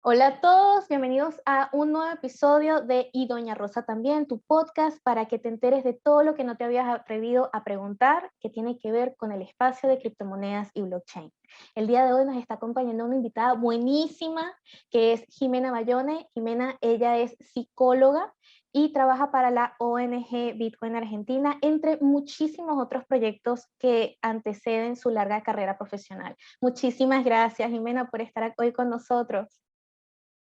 Hola a todos, bienvenidos a un nuevo episodio de Y Doña Rosa también, tu podcast para que te enteres de todo lo que no te habías atrevido a preguntar que tiene que ver con el espacio de criptomonedas y blockchain. El día de hoy nos está acompañando una invitada buenísima que es Jimena Bayone. Jimena, ella es psicóloga y trabaja para la ONG Bitcoin Argentina, entre muchísimos otros proyectos que anteceden su larga carrera profesional. Muchísimas gracias, Jimena, por estar hoy con nosotros.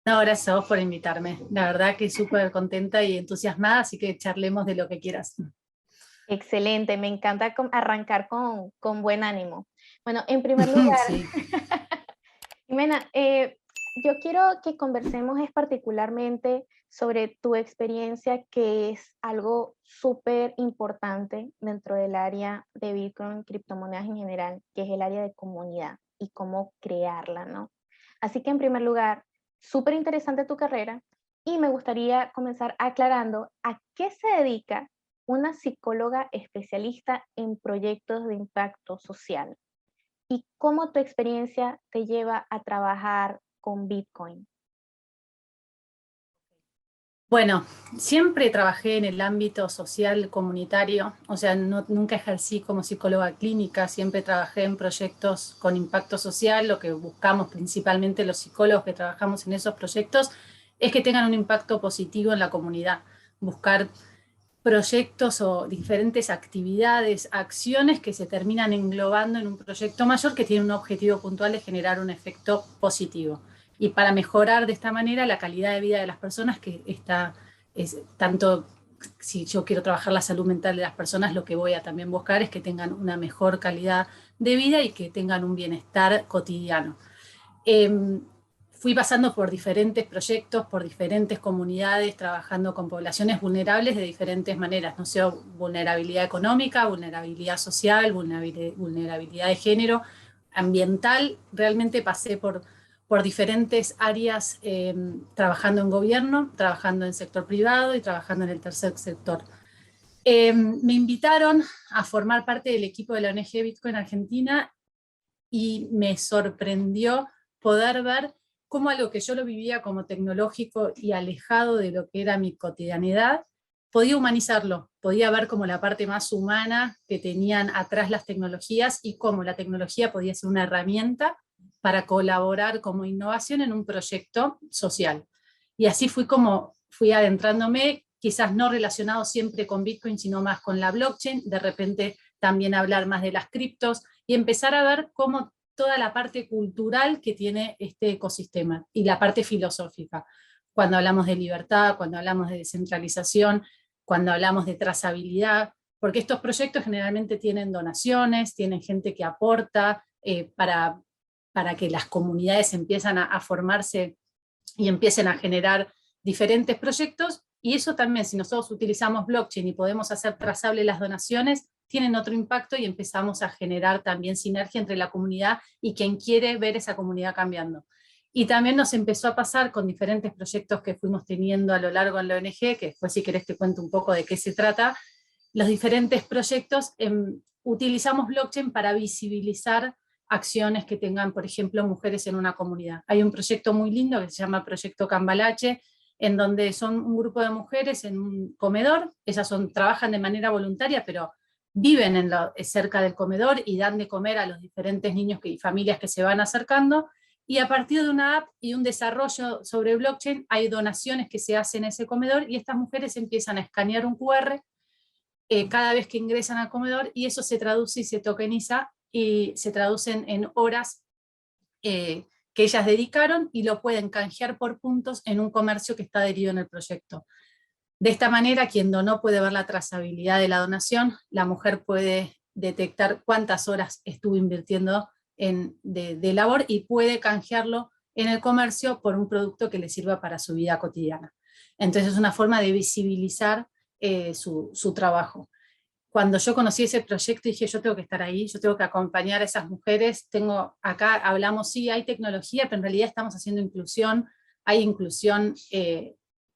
No, gracias a vos por invitarme. La verdad que súper contenta y entusiasmada, así que charlemos de lo que quieras. Excelente, me encanta arrancar con buen ánimo. Bueno, en primer lugar, Sí. Jimena, yo quiero que conversemos particularmente sobre tu experiencia, que es algo súper importante dentro del área de Bitcoin, criptomonedas en general, que es el área de comunidad y cómo crearla, ¿no? Así que en primer lugar, súper interesante tu carrera y me gustaría comenzar aclarando a qué se dedica una psicóloga especialista en proyectos de impacto social y cómo tu experiencia te lleva a trabajar con Bitcoin. Bueno, siempre trabajé en el ámbito social comunitario, o sea, nunca ejercí como psicóloga clínica, siempre trabajé en proyectos con impacto social. Lo que buscamos principalmente los psicólogos que trabajamos en esos proyectos es que tengan un impacto positivo en la comunidad, buscar proyectos o diferentes actividades, acciones que se terminan englobando en un proyecto mayor que tiene un objetivo puntual de generar un efecto positivo. Y para mejorar de esta manera la calidad de vida de las personas, que está, es tanto, si yo quiero trabajar la salud mental de las personas, lo que voy a también buscar es que tengan una mejor calidad de vida y que tengan un bienestar cotidiano. Eh, Fui pasando por diferentes proyectos, por diferentes comunidades, trabajando con poblaciones vulnerables de diferentes maneras, no sé, vulnerabilidad económica, vulnerabilidad social, vulnerabilidad de género, ambiental. Realmente pasé por diferentes áreas, trabajando en gobierno, trabajando en sector privado y trabajando en el tercer sector. Me invitaron a formar parte del equipo de la ONG Bitcoin Argentina y me sorprendió poder ver cómo algo que yo lo vivía como tecnológico y alejado de lo que era mi cotidianidad, podía humanizarlo, podía ver como la parte más humana que tenían atrás las tecnologías y cómo la tecnología podía ser una herramienta para colaborar como innovación en un proyecto social. Y así fui como fui adentrándome, quizás no relacionado siempre con Bitcoin, sino más con la blockchain, de repente también hablar más de las criptos, y empezar a ver cómo toda la parte cultural que tiene este ecosistema y la parte filosófica. Cuando hablamos de libertad, cuando hablamos de descentralización, cuando hablamos de trazabilidad, porque estos proyectos generalmente tienen donaciones, tienen gente que aporta, para que las comunidades empiezan a formarse y empiecen a generar diferentes proyectos. Y eso también, si nosotros utilizamos blockchain y podemos hacer trazable las donaciones, tienen otro impacto y empezamos a generar también sinergia entre la comunidad y quien quiere ver esa comunidad cambiando. Y también nos empezó a pasar con diferentes proyectos que fuimos teniendo a lo largo en la ONG, que después si querés te cuento un poco de qué se trata. Los diferentes proyectos, utilizamos blockchain para visibilizar acciones que tengan, por ejemplo, mujeres en una comunidad. Hay un proyecto muy lindo que se llama Proyecto Cambalache, en donde son un grupo de mujeres en un comedor. Ellas trabajan de manera voluntaria, pero viven cerca del comedor y dan de comer a los diferentes niños y familias que se van acercando. Y a partir de una app y un desarrollo sobre blockchain, hay donaciones que se hacen en ese comedor y estas mujeres empiezan a escanear un QR cada vez que ingresan al comedor, y eso se traduce y se tokeniza y se traducen en horas que ellas dedicaron, y lo pueden canjear por puntos en un comercio que está adherido en el proyecto. De esta manera, quien donó puede ver la trazabilidad de la donación, la mujer puede detectar cuántas horas estuvo invirtiendo de labor y puede canjearlo en el comercio por un producto que le sirva para su vida cotidiana. Entonces es una forma de visibilizar su trabajo. Cuando yo conocí ese proyecto dije, yo tengo que estar ahí, yo tengo que acompañar a esas mujeres. Acá hablamos, sí, hay tecnología, pero en realidad estamos haciendo inclusión. Hay inclusión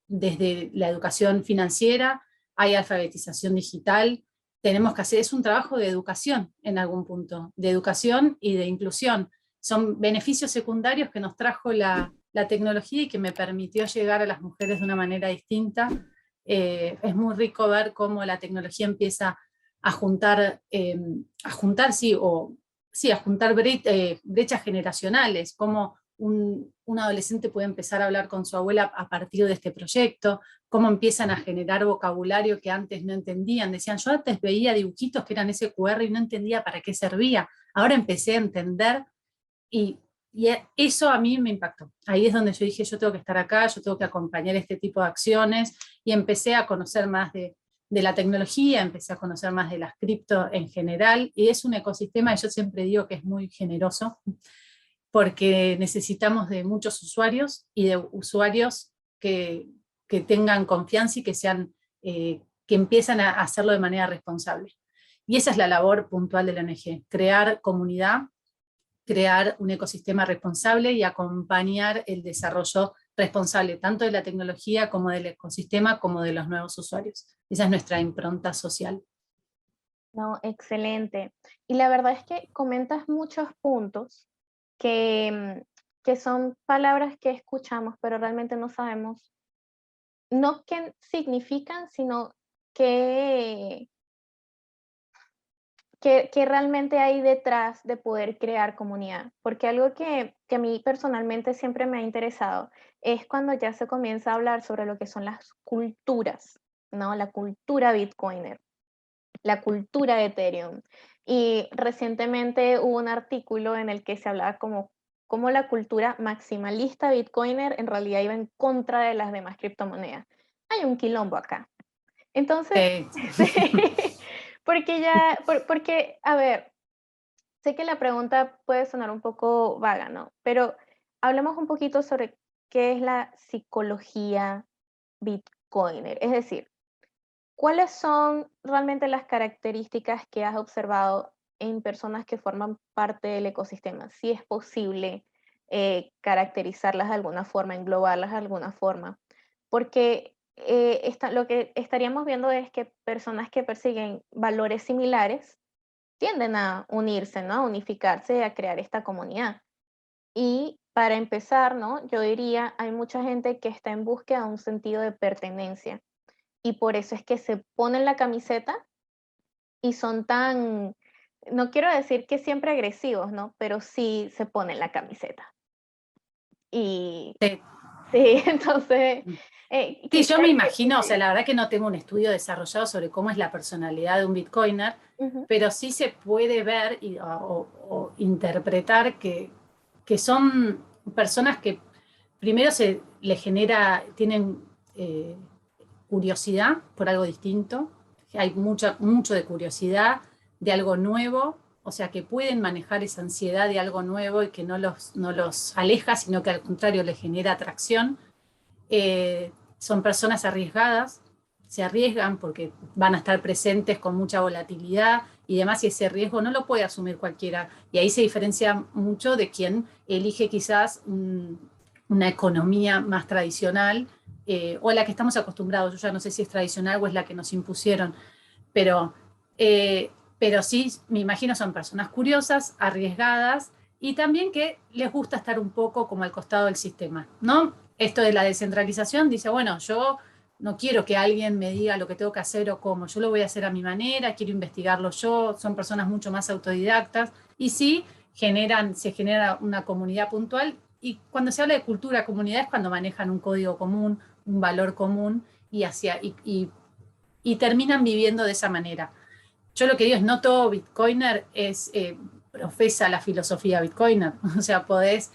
desde la educación financiera, hay alfabetización digital. Tenemos que hacer, es un trabajo de educación en algún punto, de educación y de inclusión. Son beneficios secundarios que nos trajo la tecnología y que me permitió llegar a las mujeres de una manera distinta. Es muy rico ver cómo la tecnología empieza a juntar, sí, sí, a juntar brechas generacionales, cómo un adolescente puede empezar a hablar con su abuela a partir de este proyecto, cómo empiezan a generar vocabulario que antes no entendían. Decían, yo antes veía dibujitos que eran SQR y no entendía para qué servía. Ahora empecé a entender y, eso a mí me impactó. Ahí es donde yo dije, yo tengo que estar acá, yo tengo que acompañar este tipo de acciones, y empecé a conocer más de la tecnología, empecé a conocer más de las cripto en general, y es un ecosistema que yo siempre digo que es muy generoso, porque necesitamos de muchos usuarios y de usuarios que tengan confianza y que sean, que empiezan a hacerlo de manera responsable. Y esa es la labor puntual de la ONG, crear comunidad, crear un ecosistema responsable y acompañar el desarrollo responsable tanto de la tecnología como del ecosistema como de los nuevos usuarios. Esa es nuestra impronta social. No, excelente. Y la verdad es que comentas muchos puntos que son palabras que escuchamos, pero realmente no sabemos, no qué significan, sino qué, qué realmente hay detrás de poder crear comunidad. Porque algo que a mí personalmente siempre me ha interesado es cuando ya se comienza a hablar sobre lo que son las culturas, ¿no? La cultura Bitcoiner, la cultura de Ethereum. Y recientemente hubo un artículo en el que se hablaba como la cultura maximalista Bitcoiner en realidad iba en contra de las demás criptomonedas. Hay un quilombo acá. Entonces, sí, porque, a ver, sé que la pregunta puede sonar un poco vaga, ¿no? Pero hablemos un poquito sobre qué es la psicología Bitcoiner. Es decir, ¿cuáles son realmente las características que has observado en personas que forman parte del ecosistema? Si es posible caracterizarlas de alguna forma, englobarlas de alguna forma, porque lo que estaríamos viendo es que personas que persiguen valores similares tienden a unirse, ¿no? A unificarse, a crear esta comunidad. Y para empezar, ¿no? Yo diría, hay mucha gente que está en búsqueda de un sentido de pertenencia y por eso es que se ponen la camiseta y son tan, no quiero decir que siempre agresivos, ¿no? Pero sí se ponen la camiseta. Y Sí. sí, entonces, Sí, yo quisiera me que imagino, o sea, sí. la verdad que no tengo un estudio desarrollado sobre cómo es la personalidad de un Bitcoiner, Ujú. pero sí se puede ver o interpretar que son personas que primero se les genera, tienen curiosidad por algo distinto, hay mucho de curiosidad, de algo nuevo, o sea, que pueden manejar esa ansiedad de algo nuevo y que no los aleja, sino que al contrario les genera atracción. Son personas arriesgadas, se arriesgan porque van a estar presentes con mucha volatilidad y demás, y ese riesgo no lo puede asumir cualquiera. Y ahí se diferencia mucho de quien elige quizás una economía más tradicional, o la que estamos acostumbrados. Yo ya no sé si es tradicional o es la que nos impusieron, pero, pero sí, me imagino son personas curiosas, arriesgadas, y también que les gusta estar un poco como al costado del sistema, ¿no? Esto de la descentralización dice, bueno, yo no quiero que alguien me diga lo que tengo que hacer o cómo, yo lo voy a hacer a mi manera, quiero investigarlo yo, son personas mucho más autodidactas, y sí, se genera una comunidad puntual, y cuando se habla de cultura, comunidad es cuando manejan un código común, un valor común, y terminan viviendo de esa manera. Yo lo que digo es, no todo Bitcoiner profesa la filosofía Bitcoiner. O sea, podés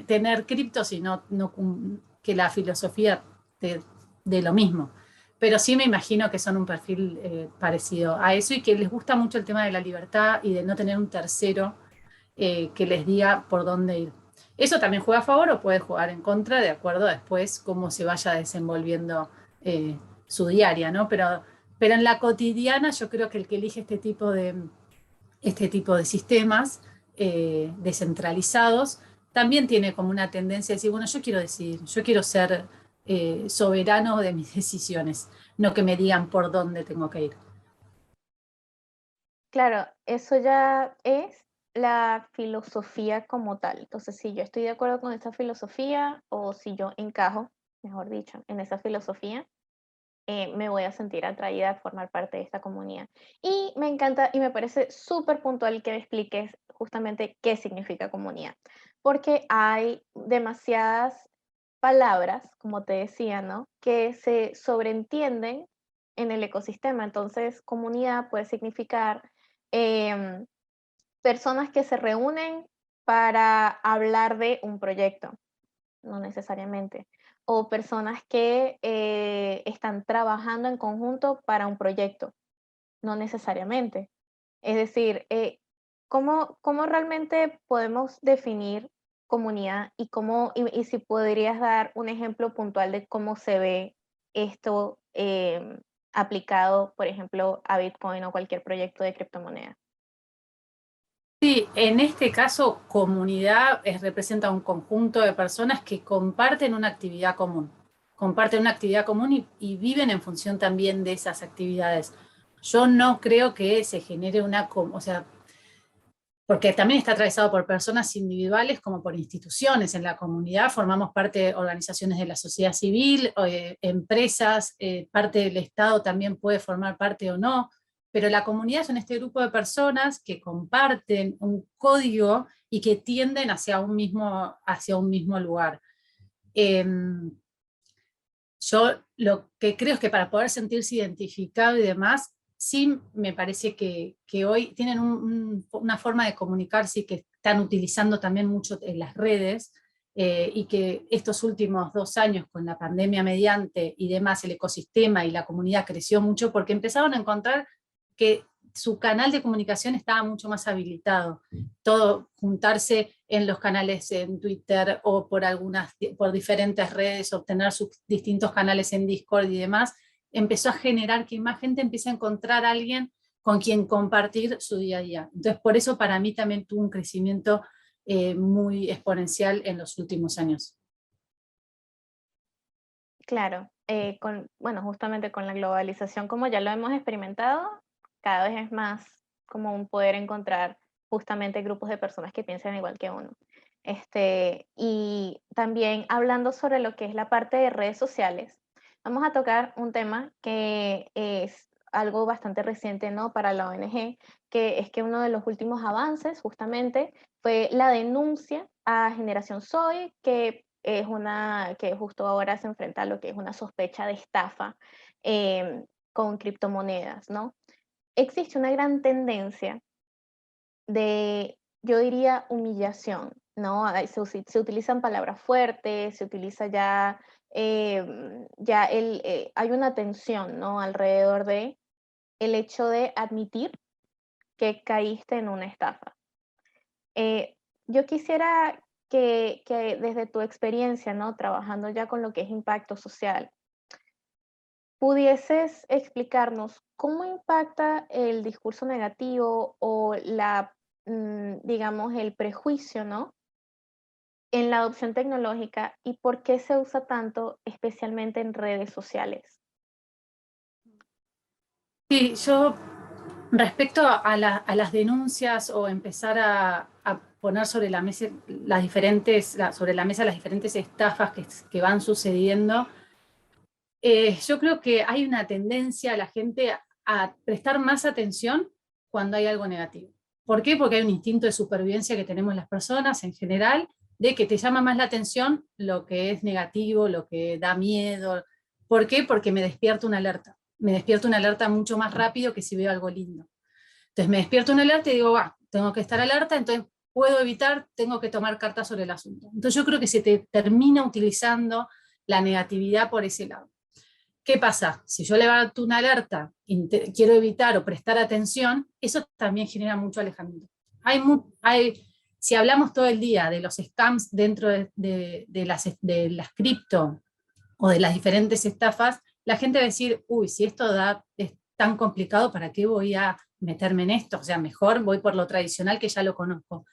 tener criptos y no que la filosofía te dé lo mismo. Pero sí me imagino que son un perfil parecido a eso y que les gusta mucho el tema de la libertad y de no tener un tercero que les diga por dónde ir. Eso también juega a favor o puede jugar en contra, de acuerdo a después cómo se vaya desenvolviendo su diaria, ¿no? Pero en la cotidiana yo creo que el que elige este tipo de sistemas descentralizados también tiene como una tendencia a decir, bueno, yo quiero decidir, yo quiero ser soberano de mis decisiones, no que me digan por dónde tengo que ir. Claro, eso ya es la filosofía como tal. Entonces, si yo estoy de acuerdo con esa filosofía o si yo encajo, mejor dicho, en esa filosofía, me voy a sentir atraída a formar parte de esta comunidad. Y me encanta y me parece súper puntual que me expliques justamente qué significa comunidad, porque hay demasiadas palabras, como te decía, ¿no? Que se sobreentienden en el ecosistema. Entonces, comunidad puede significar em, personas que se reúnen para hablar de un proyecto, no necesariamente. O personas que están trabajando en conjunto para un proyecto, no necesariamente. Es decir, ¿cómo realmente podemos definir comunidad y si podrías dar un ejemplo puntual de cómo se ve esto aplicado, por ejemplo, a Bitcoin o cualquier proyecto de criptomoneda? Sí, en este caso, comunidad representa un conjunto de personas que comparten una actividad común. Comparten una actividad común y viven en función también de esas actividades. Yo no creo que se genere o sea, porque también está atravesado por personas individuales como por instituciones. En la comunidad formamos parte de organizaciones de la sociedad civil, empresas, parte del Estado también puede formar parte o no, pero la comunidad son este grupo de personas que comparten un código y que tienden hacia un mismo lugar. Eh, yo lo que creo es que para poder sentirse identificado y demás, sí me parece que hoy tienen una forma de comunicarse y que están utilizando también mucho en las redes, y que estos últimos 2 años con la pandemia mediante y demás, el ecosistema y la comunidad creció mucho porque empezaron a encontrar que su canal de comunicación estaba mucho más habilitado. Todo juntarse en los canales en Twitter o por diferentes redes, obtener sus distintos canales en Discord y demás, empezó a generar que más gente empiece a encontrar a alguien con quien compartir su día a día. Entonces, por eso para mí también tuvo un crecimiento muy exponencial en los últimos años. Claro, bueno, justamente con la globalización, como ya lo hemos experimentado, cada vez es más común poder encontrar justamente grupos de personas que piensan igual que uno. Y también hablando sobre lo que es la parte de redes sociales, vamos a tocar un tema que es algo bastante reciente, ¿no? Para la ONG, que es que uno de los últimos avances justamente fue la denuncia a Generación Soy, que justo ahora se enfrenta a lo que es una sospecha de estafa con criptomonedas, ¿no? Existe una gran tendencia de, yo diría, humillación, ¿no? Se utilizan palabras fuertes, se utiliza hay una tensión, ¿no? Alrededor de el hecho de admitir que caíste en una estafa. Yo quisiera que desde tu experiencia, ¿no? Trabajando ya con lo que es impacto social, pudieses explicarnos cómo impacta el discurso negativo o digamos, el prejuicio, ¿no? En la adopción tecnológica y por qué se usa tanto, especialmente en redes sociales. Sí, yo respecto a las denuncias o empezar a poner sobre la mesa sobre la mesa las diferentes estafas que van sucediendo, yo creo que hay una tendencia a la gente a prestar más atención cuando hay algo negativo. ¿Por qué? Porque hay un instinto de supervivencia que tenemos las personas en general, de que te llama más la atención lo que es negativo, lo que da miedo. ¿Por qué? Porque me despierta una alerta. Me despierta una alerta mucho más rápido que si veo algo lindo. Entonces me despierto una alerta y digo, va, tengo que estar alerta, entonces puedo evitar, tengo que tomar cartas sobre el asunto. Entonces yo creo que se te termina utilizando la negatividad por ese lado. ¿Qué pasa? Si yo levanto una alerta y quiero evitar o prestar atención, eso también genera mucho alejamiento. Si hablamos todo el día de los scams dentro de las cripto o de las diferentes estafas, la gente va a decir, uy, si esto es tan complicado, ¿para qué voy a meterme en esto? O sea, mejor voy por lo tradicional que ya lo conozco.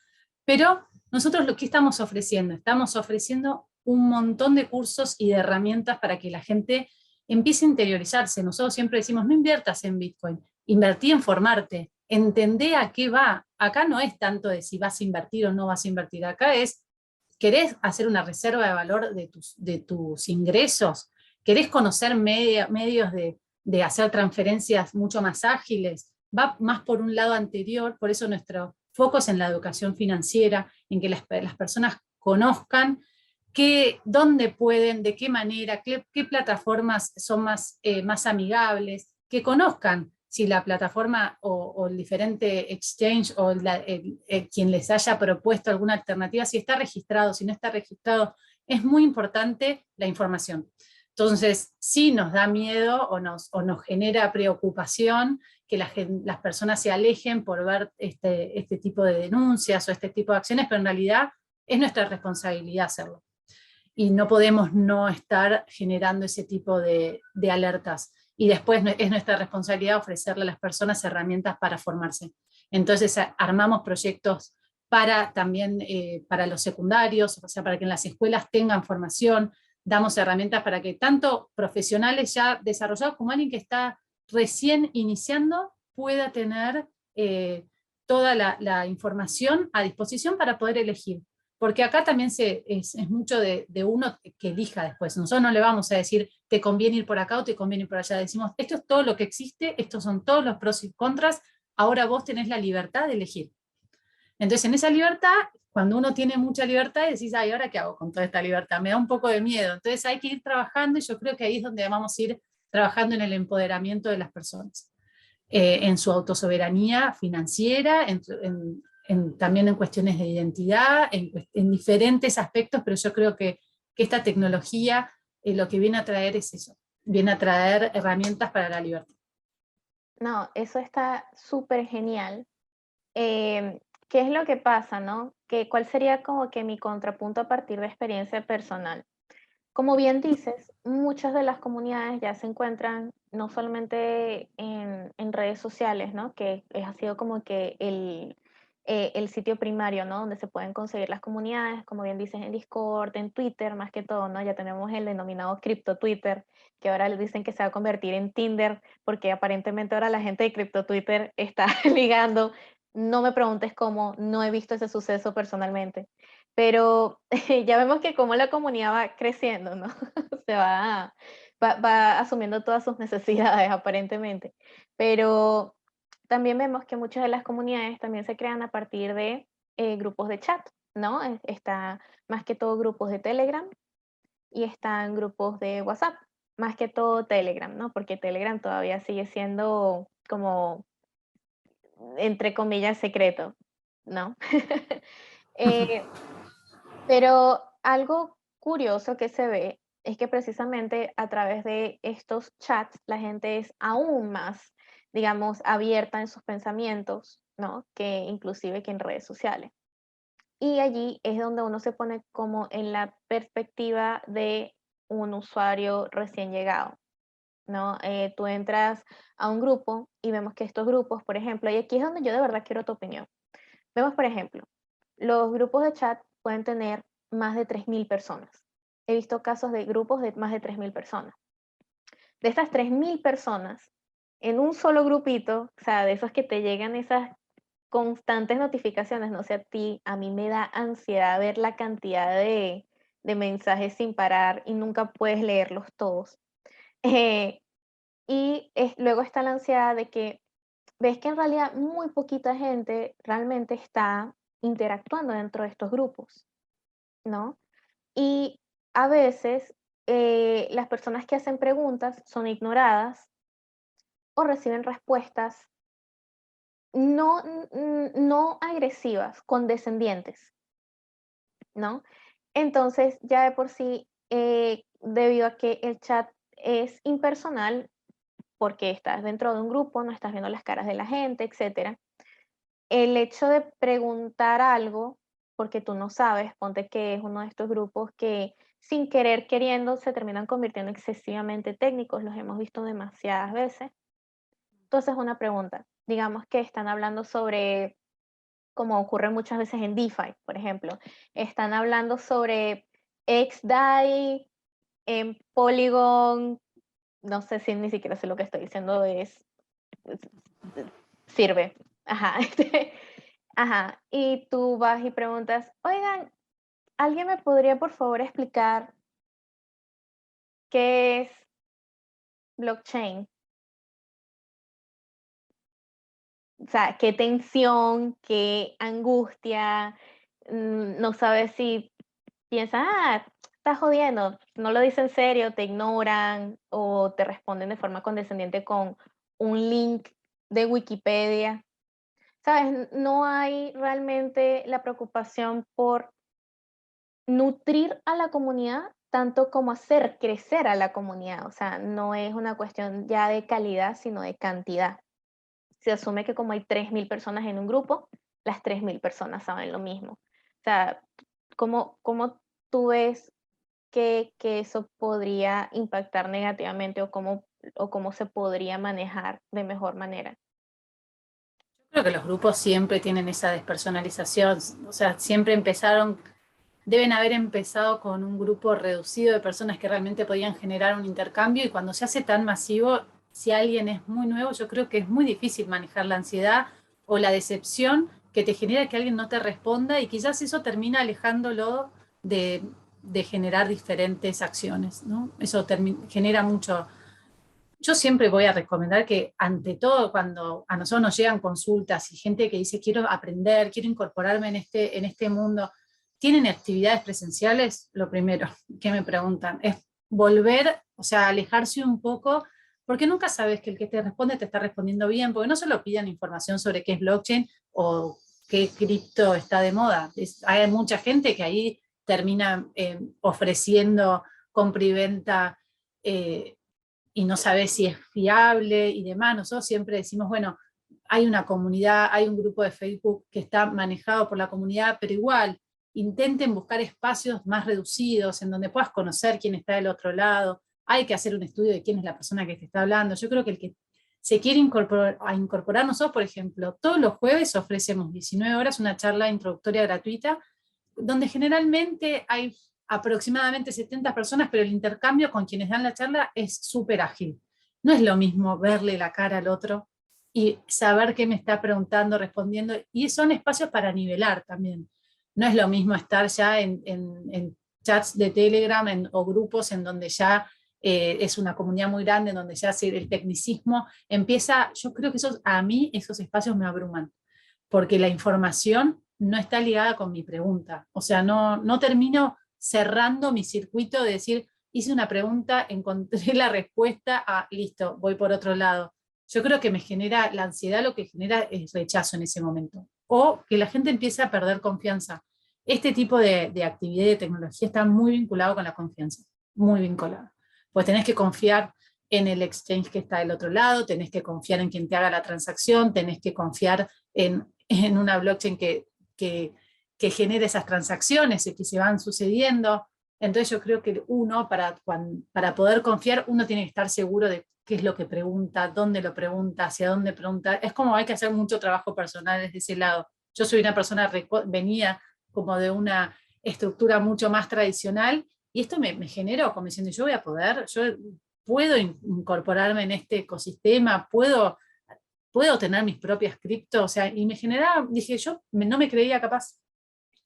Pero nosotros lo que estamos ofreciendo, un montón de cursos y de herramientas para que la gente empiece a interiorizarse. Nosotros siempre decimos, no inviertas en Bitcoin, invertí en formarte, entendé a qué va. Acá no es tanto de si vas a invertir o no vas a invertir, acá es, ¿querés hacer una reserva de valor de tus ingresos? ¿Querés conocer medios de hacer transferencias mucho más ágiles? Va más por un lado anterior, por eso nuestro foco es en la educación financiera, en que las personas conozcan dónde pueden, de qué manera, qué plataformas son más amigables, que conozcan si la plataforma o el diferente exchange o quien les haya propuesto alguna alternativa, si está registrado, si no está registrado, es muy importante la información. Entonces, sí nos da miedo o nos genera preocupación que las personas se alejen por ver este tipo de denuncias o este tipo de acciones, pero en realidad es nuestra responsabilidad hacerlo. Y no podemos no estar generando ese tipo de alertas. Y después es nuestra responsabilidad ofrecerle a las personas herramientas para formarse. Entonces armamos proyectos también para los secundarios, o sea, para que en las escuelas tengan formación, damos herramientas para que tanto profesionales ya desarrollados como alguien que está recién iniciando pueda tener toda la información a disposición para poder elegir. Porque acá también es mucho de uno que elija después. Nosotros no le vamos a decir, te conviene ir por acá o te conviene ir por allá. Decimos, esto es todo lo que existe, estos son todos los pros y contras, ahora vos tenés la libertad de elegir. Entonces, en esa libertad, cuando uno tiene mucha libertad, decís, ay, ¿ahora qué hago con toda esta libertad? Me da un poco de miedo. Entonces hay que ir trabajando y yo creo que ahí es donde vamos a ir trabajando en el empoderamiento de las personas. En su autosoberanía financiera, también en cuestiones de identidad, en diferentes aspectos, pero yo creo que esta tecnología lo que viene a traer es eso, viene a traer herramientas para la libertad. No, eso está súper genial. ¿Qué es lo que pasa, no? ¿Cuál sería como que mi contrapunto a partir de experiencia personal? Como bien dices, muchas de las comunidades ya se encuentran no solamente en redes sociales, ¿no? Ha sido como que el sitio primario, ¿no? Donde se pueden conseguir las comunidades, como bien dices, en Discord, en Twitter, más que todo, ¿no? Ya tenemos el denominado cripto Twitter, que ahora les dicen que se va a convertir en Tinder, porque aparentemente ahora la gente de cripto Twitter está ligando. No me preguntes cómo, no he visto ese suceso personalmente, pero ya vemos que como la comunidad va creciendo, ¿no? Va asumiendo todas sus necesidades aparentemente, pero también vemos que muchas de las comunidades también se crean a partir de grupos de chat, ¿no? Está más que todo grupos de Telegram y están grupos de WhatsApp, más que todo Telegram, ¿no? Porque Telegram todavía sigue siendo como, entre comillas, secreto, ¿no? Pero algo curioso que se ve es que precisamente a través de estos chats la gente es aún más, digamos, abierta en sus pensamientos, ¿no? Que inclusive que en redes sociales. Y allí es donde uno se pone como en la perspectiva de un usuario recién llegado, ¿no? Tú entras a un grupo y vemos que estos grupos, por ejemplo, y aquí es donde yo de verdad quiero tu opinión. Vemos, por ejemplo, los grupos de chat pueden tener más de 3.000 personas. He visto casos de grupos de más de 3.000 personas. De estas 3.000 personas, en un solo grupito, o sea, de esos que te llegan esas constantes notificaciones, no sé a ti, a mí me da ansiedad ver la cantidad de mensajes sin parar y nunca puedes leerlos todos. Eh, luego está la ansiedad de que ves que en realidad muy poquita gente realmente está interactuando dentro de estos grupos, ¿no? Y a veces las personas que hacen preguntas son ignoradas o reciben respuestas no agresivas, condescendientes, ¿no? Entonces, ya de por sí, debido a que el chat es impersonal, porque estás dentro de un grupo, no estás viendo las caras de la gente, etcétera. El hecho de preguntar algo, porque tú no sabes, ponte que es uno de estos grupos que sin querer queriendo se terminan convirtiendo excesivamente técnicos, los hemos visto demasiadas veces. Entonces, una pregunta, digamos que están hablando sobre, como ocurre muchas veces en DeFi, por ejemplo, están hablando sobre XDAI, en Polygon, no sé si ni siquiera sé lo que estoy diciendo, sirve. Ajá, ajá, y tú vas y preguntas: "Oigan, ¿alguien me podría, por favor, explicar qué es blockchain?". O sea, qué tensión, qué angustia, no sabes si piensan: "Ah, estás jodiendo", no lo dicen en serio, te ignoran o te responden de forma condescendiente con un link de Wikipedia, ¿sabes? No hay realmente la preocupación por nutrir a la comunidad tanto como hacer crecer a la comunidad, o sea, no es una cuestión ya de calidad, sino de cantidad. Se asume que como hay 3.000 personas en un grupo, las 3.000 personas saben lo mismo. O sea, ¿cómo tú ves que eso podría impactar negativamente o cómo se podría manejar de mejor manera? Creo que los grupos siempre tienen esa despersonalización, o sea, siempre empezaron, deben haber empezado con un grupo reducido de personas que realmente podían generar un intercambio y cuando se hace tan masivo, si alguien es muy nuevo, yo creo que es muy difícil manejar la ansiedad o la decepción que te genera que alguien no te responda y quizás eso termina alejándolo de generar diferentes acciones, ¿no? Eso genera mucho. Yo siempre voy a recomendar que, ante todo, cuando a nosotros nos llegan consultas y gente que dice quiero aprender, quiero incorporarme en este mundo, ¿tienen actividades presenciales? Lo primero que me preguntan es volver, o sea, alejarse un poco, porque nunca sabes que el que te responde te está respondiendo bien, porque no solo piden información sobre qué es blockchain o qué cripto está de moda. Hay mucha gente que ahí termina ofreciendo compra y venta. Y no sabes si es fiable y demás. Nosotros siempre decimos, bueno, hay una comunidad, hay un grupo de Facebook que está manejado por la comunidad, pero igual intenten buscar espacios más reducidos en donde puedas conocer quién está del otro lado. Hay que hacer un estudio de quién es la persona que te está hablando. Yo creo que el que se quiere incorporar nosotros, por ejemplo, todos los jueves ofrecemos 19 horas una charla introductoria gratuita donde generalmente hay aproximadamente 70 personas, pero el intercambio con quienes dan la charla es súper ágil. No es lo mismo verle la cara al otro y saber qué me está preguntando, respondiendo, y son espacios para nivelar también. No es lo mismo estar ya en chats de Telegram o grupos en donde ya es una comunidad muy grande, en donde ya el tecnicismo empieza. Yo creo que a mí esos espacios me abruman porque la información no está ligada con mi pregunta. O sea, no termino cerrando mi circuito de decir, hice una pregunta, encontré la respuesta, listo, voy por otro lado. Yo creo que me genera, la ansiedad lo que genera es rechazo en ese momento. O que la gente empiece a perder confianza. Este tipo de actividad y de tecnología está muy vinculado con la confianza, muy vinculado. Pues tenés que confiar en el exchange que está del otro lado, tenés que confiar en quien te haga la transacción, tenés que confiar en una blockchain que genere esas transacciones y que se van sucediendo. Entonces yo creo que uno, para poder confiar, uno tiene que estar seguro de qué es lo que pregunta, dónde lo pregunta, hacia dónde pregunta. Es como hay que hacer mucho trabajo personal desde ese lado. Yo soy una persona, venía como de una estructura mucho más tradicional y esto me generó como diciendo, yo puedo incorporarme en este ecosistema, puedo tener mis propias cripto, o sea, y me generaba, dije, no me creía capaz,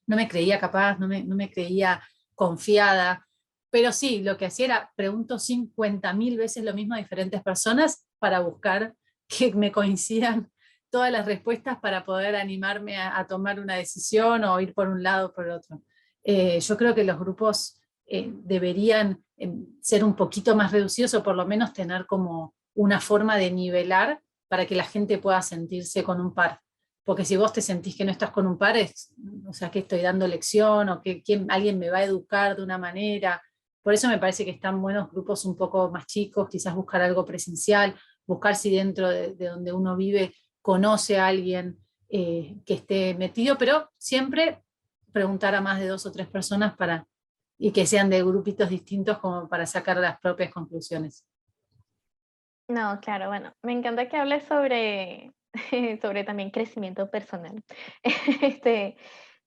no me creía confiada, pero sí, lo que hacía era, pregunto 50.000 veces lo mismo a diferentes personas para buscar que me coincidan todas las respuestas para poder animarme a tomar una decisión o ir por un lado o por otro. Yo creo que los grupos deberían ser un poquito más reducidos o por lo menos tener como una forma de nivelar para que la gente pueda sentirse con un par. Porque si vos te sentís que no estás con un par, o sea, que estoy dando lección o que alguien me va a educar de una manera. Por eso me parece que están buenos grupos un poco más chicos, quizás buscar algo presencial, buscar si dentro de donde uno vive conoce a alguien que esté metido, pero siempre preguntar a más de 2 o 3 personas y que sean de grupitos distintos como para sacar las propias conclusiones. No, claro, bueno, me encanta que hables sobre, sobre también crecimiento personal. Este,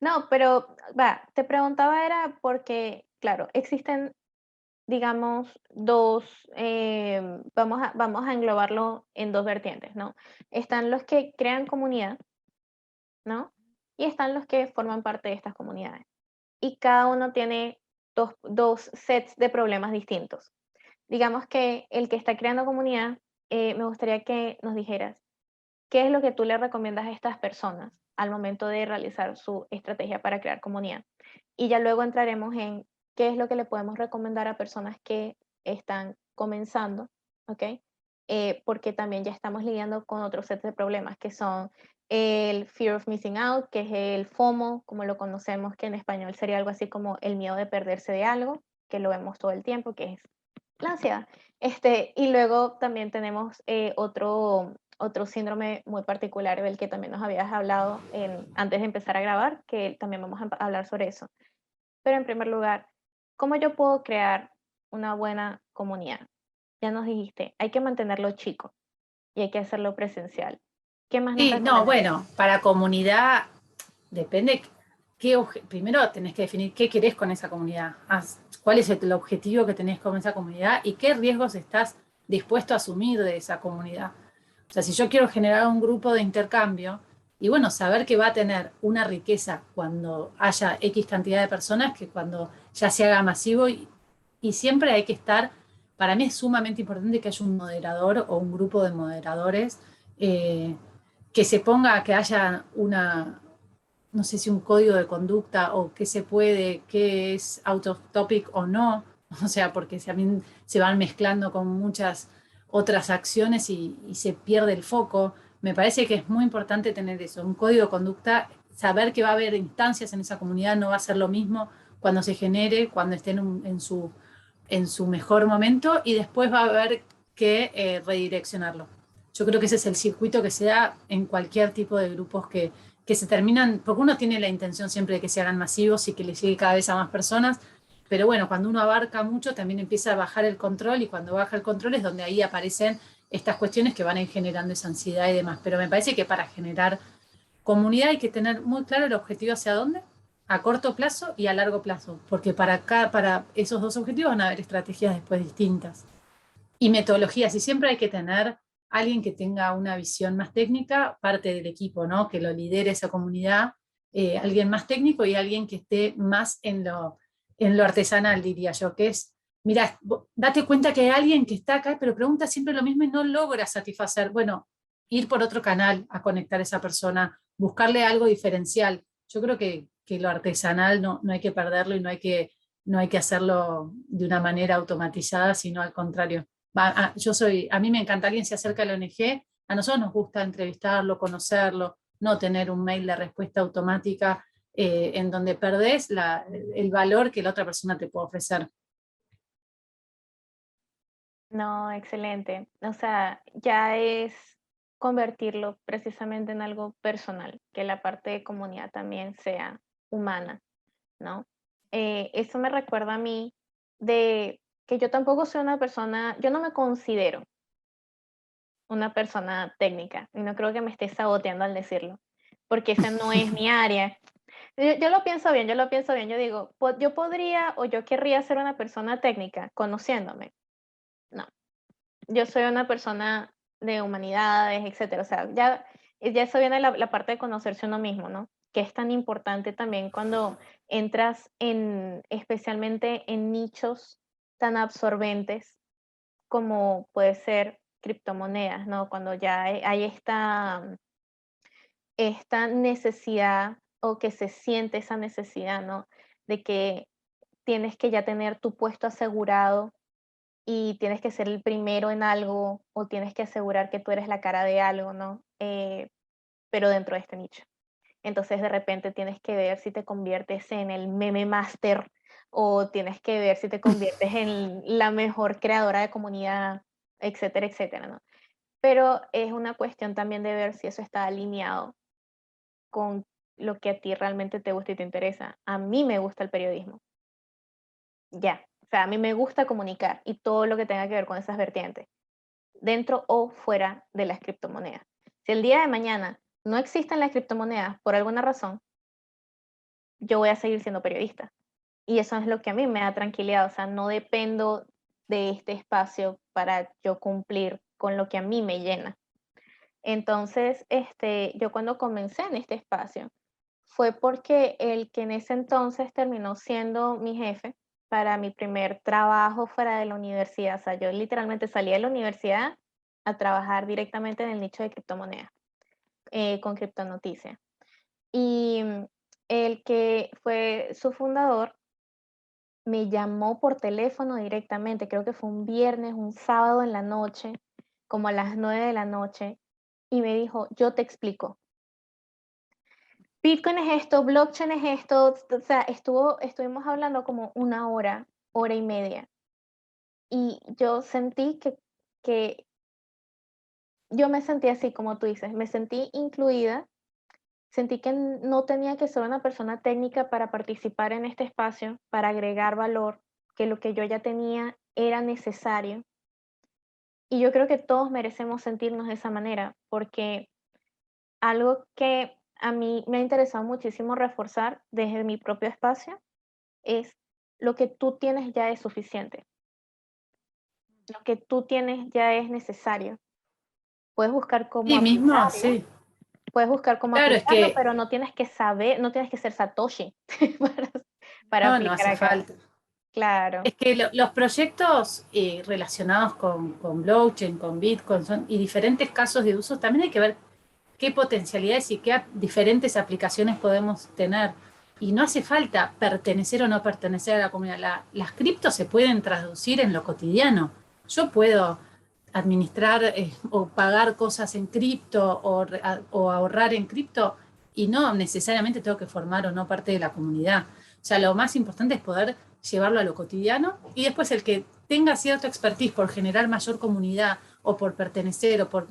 no, pero va, te preguntaba era porque, claro, existen digamos, vamos a englobarlo en dos vertientes, ¿no? Están los que crean comunidad, ¿no? Y están los que forman parte de estas comunidades. Y cada uno tiene dos sets de problemas distintos. Digamos que el que está creando comunidad, me gustaría que nos dijeras, ¿qué es lo que tú le recomiendas a estas personas al momento de realizar su estrategia para crear comunidad? Y ya luego entraremos en qué es lo que le podemos recomendar a personas que están comenzando, ¿ok? Porque también ya estamos lidiando con otros sets de problemas que son el fear of missing out, que es el FOMO, como lo conocemos, que en español sería algo así como el miedo de perderse de algo, que lo vemos todo el tiempo, que es la ansiedad. Y luego también tenemos otro síndrome muy particular del que también nos habías hablado antes de empezar a grabar, que también vamos a hablar sobre eso. Pero en primer lugar, ¿cómo yo puedo crear una buena comunidad? Ya nos dijiste, hay que mantenerlo chico y hay que hacerlo presencial. ¿Qué más nos Sí, no, recomendarías? bueno, para comunidad depende primero tenés que definir qué querés con esa comunidad, cuál es el objetivo que tenés con esa comunidad y qué riesgos estás dispuesto a asumir de esa comunidad. O sea, si yo quiero generar un grupo de intercambio, y bueno, saber que va a tener una riqueza cuando haya X cantidad de personas que cuando ya se haga masivo y siempre hay que estar, para mí es sumamente importante que haya un moderador o un grupo de moderadores que se ponga, que haya una, no sé si un código de conducta o qué se puede, qué es out of topic o no, o sea, porque también se van mezclando con muchas otras acciones y se pierde el foco. Me parece que es muy importante tener eso, un código de conducta, saber que va a haber instancias en esa comunidad, no va a ser lo mismo cuando se genere, cuando estén en su mejor momento y después va a haber que redireccionarlo. Yo creo que ese es el circuito que se da en cualquier tipo de grupos que se terminan, porque uno tiene la intención siempre de que se hagan masivos y que le llegue cada vez a más personas, pero bueno, cuando uno abarca mucho también empieza a bajar el control y cuando baja el control es donde ahí aparecen estas cuestiones que van a ir generando esa ansiedad y demás. Pero me parece que para generar comunidad hay que tener muy claro el objetivo hacia dónde, a corto plazo y a largo plazo, porque para esos dos objetivos van a haber estrategias después distintas y metodologías, y siempre hay que tener alguien que tenga una visión más técnica, parte del equipo, ¿no? Que lo lidere esa comunidad, alguien más técnico y alguien que esté más en lo artesanal, diría yo, que es, mira, date cuenta que hay alguien que está acá, pero pregunta siempre lo mismo y no logra satisfacer. Bueno, ir por otro canal a conectar a esa persona, buscarle algo diferencial. Yo creo que lo artesanal no hay que perderlo y no hay que hacerlo de una manera automatizada, sino al contrario, a mí me encanta alguien se acerca a la ONG, a nosotros nos gusta entrevistarlo, conocerlo, no tener un mail de respuesta automática en donde perdés el valor que la otra persona te puede ofrecer. No, excelente. O sea, ya es convertirlo precisamente en algo personal, que la parte de comunidad también sea humana, ¿no? Eso me recuerda a mí de que yo tampoco soy una persona, yo no me considero una persona técnica y no creo que me esté saboteando al decirlo, porque esa no es mi área. Yo lo pienso bien, yo lo pienso bien, yo digo, yo podría o yo querría ser una persona técnica conociéndome. No, yo soy una persona de humanidades, etcétera. O sea, ya eso viene la parte de conocerse uno mismo, ¿no? Que es tan importante también cuando entras especialmente en nichos tan absorbentes como puede ser criptomonedas, ¿no? Cuando ya hay esta necesidad o que se siente esa necesidad, ¿no? De que tienes que ya tener tu puesto asegurado y tienes que ser el primero en algo o tienes que asegurar que tú eres la cara de algo, ¿no? Pero dentro de este nicho. Entonces de repente tienes que ver si te conviertes en el meme master o tienes que ver si te conviertes en la mejor creadora de comunidad, etcétera, etcétera, ¿no? Pero es una cuestión también de ver si eso está alineado con lo que a ti realmente te gusta y te interesa. A mí me gusta el periodismo, ya. O sea, a mí me gusta comunicar y todo lo que tenga que ver con esas vertientes, dentro o fuera de las criptomonedas. Si el día de mañana no existen las criptomonedas por alguna razón, yo voy a seguir siendo periodista. Y eso es lo que a mí me da tranquilidad, o sea, no dependo de este espacio para yo cumplir con lo que a mí me llena. Entonces, yo cuando comencé en este espacio fue porque el que en ese entonces terminó siendo mi jefe para mi primer trabajo fuera de la universidad, o sea, yo literalmente salí de la universidad a trabajar directamente en el nicho de criptomonedas, con criptonoticias. Y el que fue su fundador me llamó por teléfono directamente, creo que fue un viernes, un sábado en la noche, como a las 9 de la noche, y me dijo, yo te explico. Bitcoin es esto, blockchain es esto, o sea, estuvimos hablando como una hora, hora y media, y yo sentí que yo me sentí así, como tú dices, me sentí incluida, sentí que no tenía que ser una persona técnica para participar en este espacio, para agregar valor, que lo que yo ya tenía era necesario. Y yo creo que todos merecemos sentirnos de esa manera, porque algo que a mí me ha interesado muchísimo reforzar desde mi propio espacio es lo que tú tienes ya es suficiente, lo que tú tienes ya es necesario. Puedes buscar cómo Sí, mismo, aplicarlo, sí. puedes buscar cómo Claro, es aplicarlo, que pero no tienes que saber, no tienes que ser Satoshi para, para no aplicar hace acá. falta. Claro, Es que los proyectos relacionados con blockchain, con Bitcoin y diferentes casos de uso, también hay que ver qué potencialidades y qué diferentes aplicaciones podemos tener. Y no hace falta pertenecer o no pertenecer a la comunidad. Las criptos se pueden traducir en lo cotidiano. Yo puedo administrar o pagar cosas en cripto o ahorrar en cripto y no necesariamente tengo que formar o no parte de la comunidad. O sea, lo más importante es poder llevarlo a lo cotidiano y después el que tenga cierto expertise por generar mayor comunidad o por pertenecer o por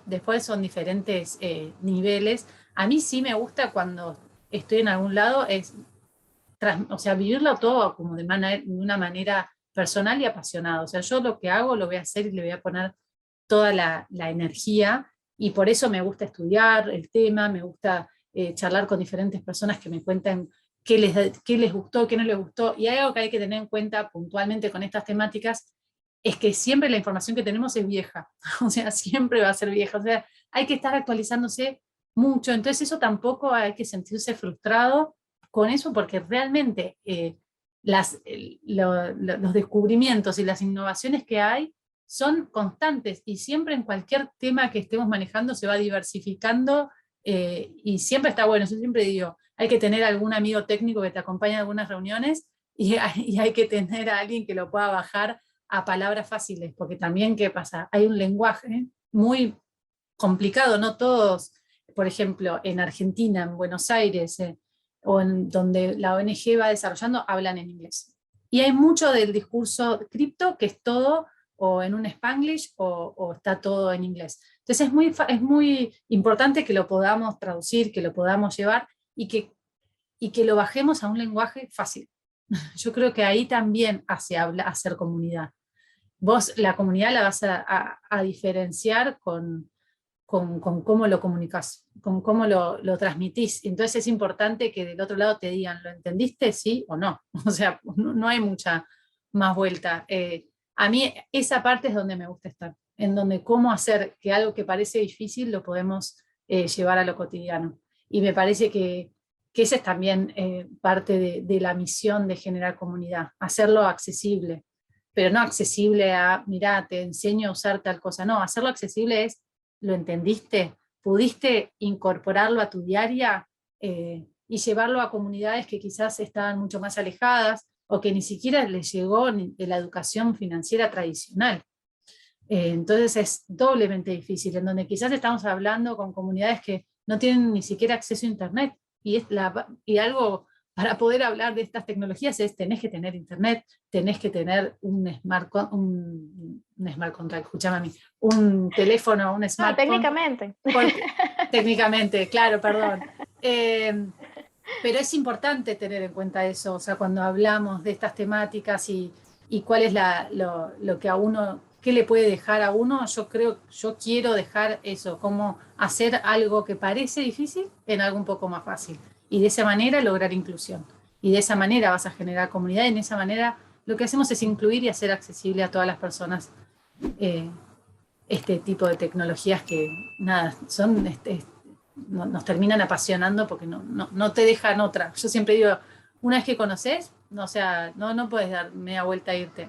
después son diferentes niveles. A mí sí me gusta cuando estoy en algún lado, o sea, vivirlo todo como de una manera personal y apasionada. O sea, yo lo que hago lo voy a hacer y le voy a poner toda la energía y por eso me gusta estudiar el tema, me gusta charlar con diferentes personas que me cuentan qué les gustó, qué no les gustó. Y hay algo que hay que tener en cuenta puntualmente con estas temáticas, es que siempre la información que tenemos es vieja, o sea, siempre va a ser vieja, o sea, hay que estar actualizándose mucho, entonces eso tampoco hay que sentirse frustrado con eso, porque realmente los descubrimientos y las innovaciones que hay son constantes y siempre en cualquier tema que estemos manejando se va diversificando y siempre está bueno. Yo siempre digo, hay que tener algún amigo técnico que te acompañe en algunas reuniones y hay que tener a alguien que lo pueda bajar a palabras fáciles, porque también, ¿qué pasa? Hay un lenguaje muy complicado, no todos, por ejemplo, en Argentina, en Buenos Aires, o en donde la ONG va desarrollando, hablan en inglés. Y hay mucho del discurso cripto que es todo o en un Spanglish o está todo en inglés. Entonces es muy importante que lo podamos traducir, que lo podamos llevar y que lo bajemos a un lenguaje fácil. Yo creo que ahí también hacer comunidad. Vos la comunidad la vas a diferenciar con cómo lo comunicas, con cómo lo transmitís. Entonces es importante que del otro lado te digan, ¿lo entendiste? Sí o no. O sea, no hay mucha más vuelta. A mí esa parte es donde me gusta estar, en donde cómo hacer que algo que parece difícil lo podemos llevar a lo cotidiano. Y me parece que esa es también parte de la misión de generar comunidad, hacerlo accesible, pero no accesible a, mirá, te enseño a usar tal cosa, no, hacerlo accesible es, ¿lo entendiste? ¿Pudiste incorporarlo a tu diaria y llevarlo a comunidades que quizás estaban mucho más alejadas o que ni siquiera les llegó de la educación financiera tradicional? Entonces es doblemente difícil, en donde quizás estamos hablando con comunidades que no tienen ni siquiera acceso a Internet. Y algo para poder hablar de estas tecnologías es tenés que tener Internet, tenés que tener un smart contract, escúchame a mí, un teléfono, un no, smartphone, técnicamente. porque técnicamente, claro, perdón. Pero es importante tener en cuenta eso, o sea, cuando hablamos de estas temáticas y cuál es lo que a uno, qué le puede dejar a uno, yo quiero dejar eso, como hacer algo que parece difícil en algo un poco más fácil. Y de esa manera lograr inclusión. y de esa manera vas a generar comunidad, y de esa manera lo que hacemos es incluir y hacer accesible a todas las personas este tipo de tecnologías que, nada, son, nos terminan apasionando porque no te dejan otra. Yo siempre digo, una vez que conoces, no, o sea, no puedes dar media vuelta a irte.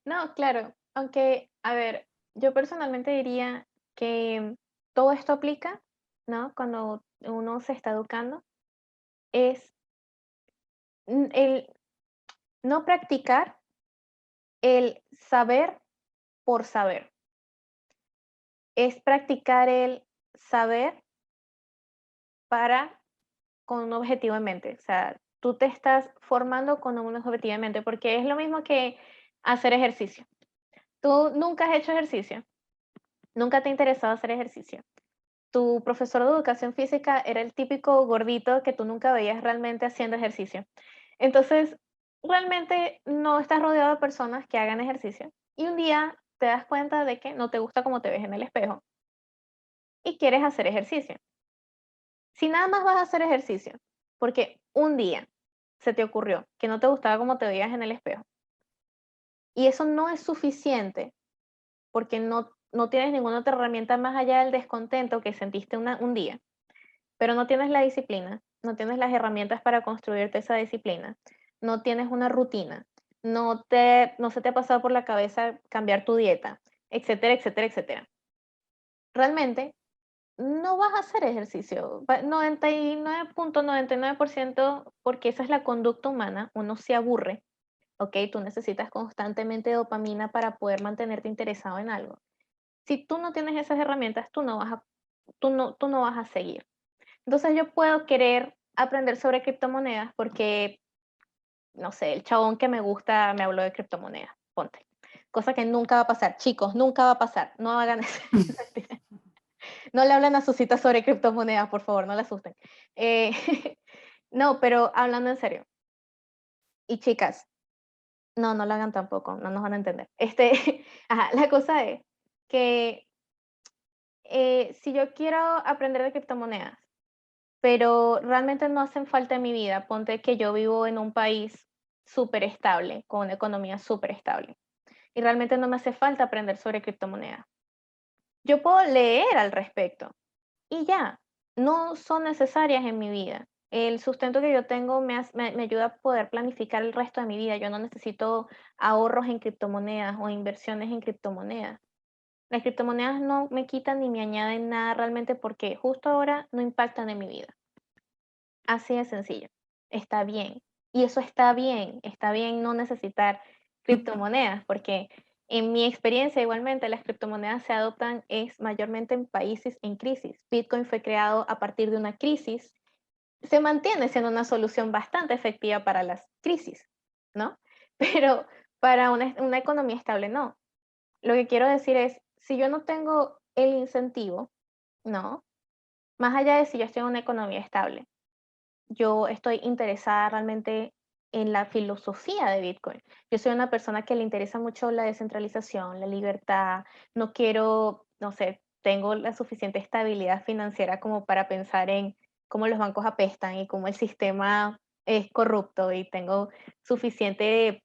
No, claro, aunque, a ver, yo personalmente diría que todo esto aplica, ¿no? Cuando uno se está educando, es el no practicar, el saber por saber. Es practicar el saber para con un objetivo en mente. O sea, tú te estás formando con un objetivo en mente, porque es lo mismo que hacer ejercicio. Tú nunca has hecho ejercicio, nunca te ha interesado hacer ejercicio. Tu profesor de educación física era el típico gordito que tú nunca veías realmente haciendo ejercicio. Entonces, realmente no estás rodeado de personas que hagan ejercicio. Y un día te das cuenta de que no te gusta cómo te ves en el espejo y quieres hacer ejercicio. Si nada más vas a hacer ejercicio, porque un día se te ocurrió que no te gustaba cómo te veías en el espejo, y eso no es suficiente porque no tienes ninguna otra herramienta más allá del descontento que sentiste un día, pero no tienes la disciplina, no tienes las herramientas para construirte esa disciplina, no tienes una rutina, no se te ha pasado por la cabeza cambiar tu dieta, etcétera, etcétera, etcétera. Realmente no vas a hacer ejercicio, 99.99%, porque esa es la conducta humana, uno se aburre, ¿ok? Tú necesitas constantemente dopamina para poder mantenerte interesado en algo. Si tú no tienes esas herramientas, tú no vas a seguir. Entonces yo puedo querer aprender sobre criptomonedas porque, no sé, el chabón que me gusta me habló de criptomonedas, ponte. Cosa que nunca va a pasar, chicos, nunca va a pasar, no hagan eso. No le hablen a sus citas sobre criptomonedas, por favor, no la asusten. Eh, no, pero hablando en serio. Y chicas, no lo hagan tampoco, no nos van a entender. Ajá, la cosa es que si yo quiero aprender de criptomonedas, pero realmente no hacen falta en mi vida, ponte que yo vivo en un país súper estable, con una economía súper estable, y realmente no me hace falta aprender sobre criptomonedas. Yo puedo leer al respecto y ya, no son necesarias en mi vida. El sustento que yo tengo me ayuda a poder planificar el resto de mi vida. Yo no necesito ahorros en criptomonedas o inversiones en criptomonedas. Las criptomonedas no me quitan ni me añaden nada realmente porque justo ahora no impactan en mi vida. Así de sencillo. Está bien. Y eso está bien no necesitar criptomonedas, porque en mi experiencia igualmente las criptomonedas se adoptan es mayormente en países en crisis. Bitcoin fue creado a partir de una crisis, se mantiene siendo una solución bastante efectiva para las crisis, ¿no? Pero para una economía estable no. Lo que quiero decir es, si yo no tengo el incentivo, ¿no? Más allá de si yo estoy en una economía estable, yo estoy interesada realmente en la filosofía de Bitcoin. Yo soy una persona que le interesa mucho la descentralización, la libertad, no quiero, no sé, tengo la suficiente estabilidad financiera como para pensar en cómo los bancos apestan y cómo el sistema es corrupto y tengo suficiente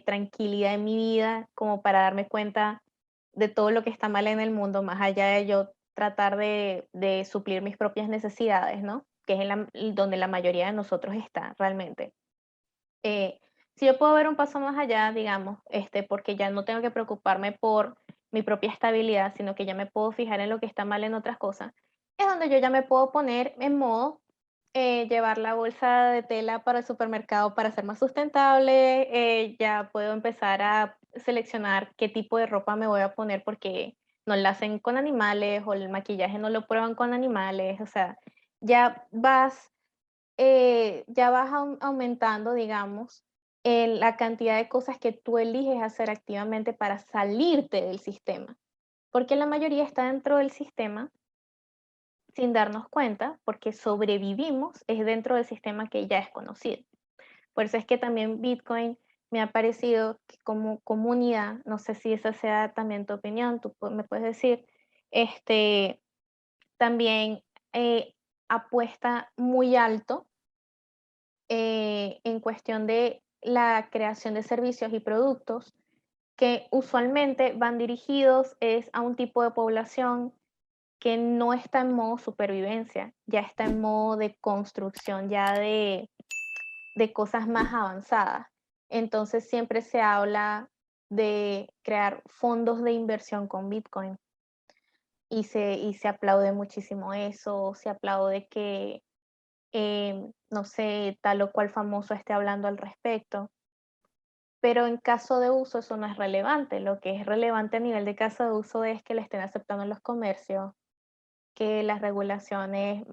tranquilidad en mi vida como para darme cuenta de todo lo que está mal en el mundo, más allá de yo tratar de suplir mis propias necesidades, ¿no? Que es donde la mayoría de nosotros está realmente. Eh, si yo puedo ver un paso más allá, digamos, porque ya no tengo que preocuparme por mi propia estabilidad, sino que ya me puedo fijar en lo que está mal en otras cosas, es donde yo ya me puedo poner en modo llevar la bolsa de tela para el supermercado para ser más sustentable, ya puedo empezar a seleccionar qué tipo de ropa me voy a poner porque no la hacen con animales o el maquillaje no lo prueban con animales, o sea, ya vas aumentando, digamos, la cantidad de cosas que tú eliges hacer activamente para salirte del sistema, porque la mayoría está dentro del sistema sin darnos cuenta, porque sobrevivimos es dentro del sistema que ya es conocido. Por eso es que también Bitcoin me ha parecido que como comunidad, no sé si esa sea también tu opinión, tú me puedes decir, este, también apuesta muy alto en cuestión de la creación de servicios y productos que usualmente van dirigidos es a un tipo de población que no está en modo supervivencia, ya está en modo de construcción, ya de cosas más avanzadas. Entonces siempre se habla de crear fondos de inversión con Bitcoin y se aplaude muchísimo eso, se aplaude que, no sé, tal o cual famoso esté hablando al respecto. Pero en caso de uso eso no es relevante. Lo que es relevante a nivel de caso de uso es que le estén aceptando en los comercios, que las regulaciones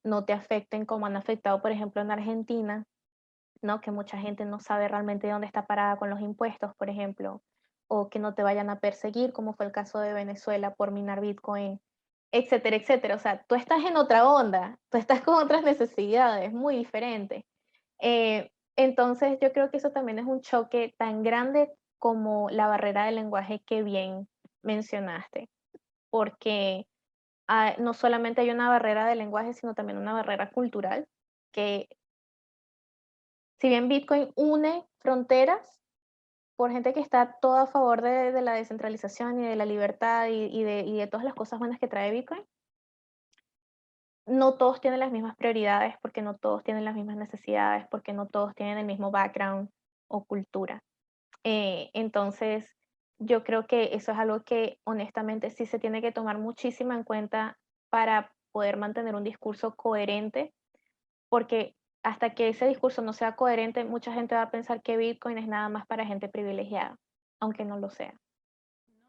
no te afecten como han afectado, por ejemplo, en Argentina, ¿no? Que mucha gente no sabe realmente dónde está parada con los impuestos, por ejemplo, o que no te vayan a perseguir, como fue el caso de Venezuela por minar Bitcoin, etcétera, etcétera. O sea, tú estás en otra onda, tú estás con otras necesidades, muy diferentes. Entonces, yo creo que eso también es un choque tan grande como la barrera del lenguaje que bien mencionaste, porque no solamente hay una barrera de lenguaje, sino también una barrera cultural, que si bien Bitcoin une fronteras por gente que está todo a favor de la descentralización y de la libertad y de todas las cosas buenas que trae Bitcoin, no todos tienen las mismas prioridades, porque no todos tienen las mismas necesidades, porque no todos tienen el mismo background o cultura. Entonces, yo creo que eso es algo que honestamente sí se tiene que tomar muchísimo en cuenta para poder mantener un discurso coherente, porque hasta que ese discurso no sea coherente, mucha gente va a pensar que Bitcoin es nada más para gente privilegiada, aunque no lo sea.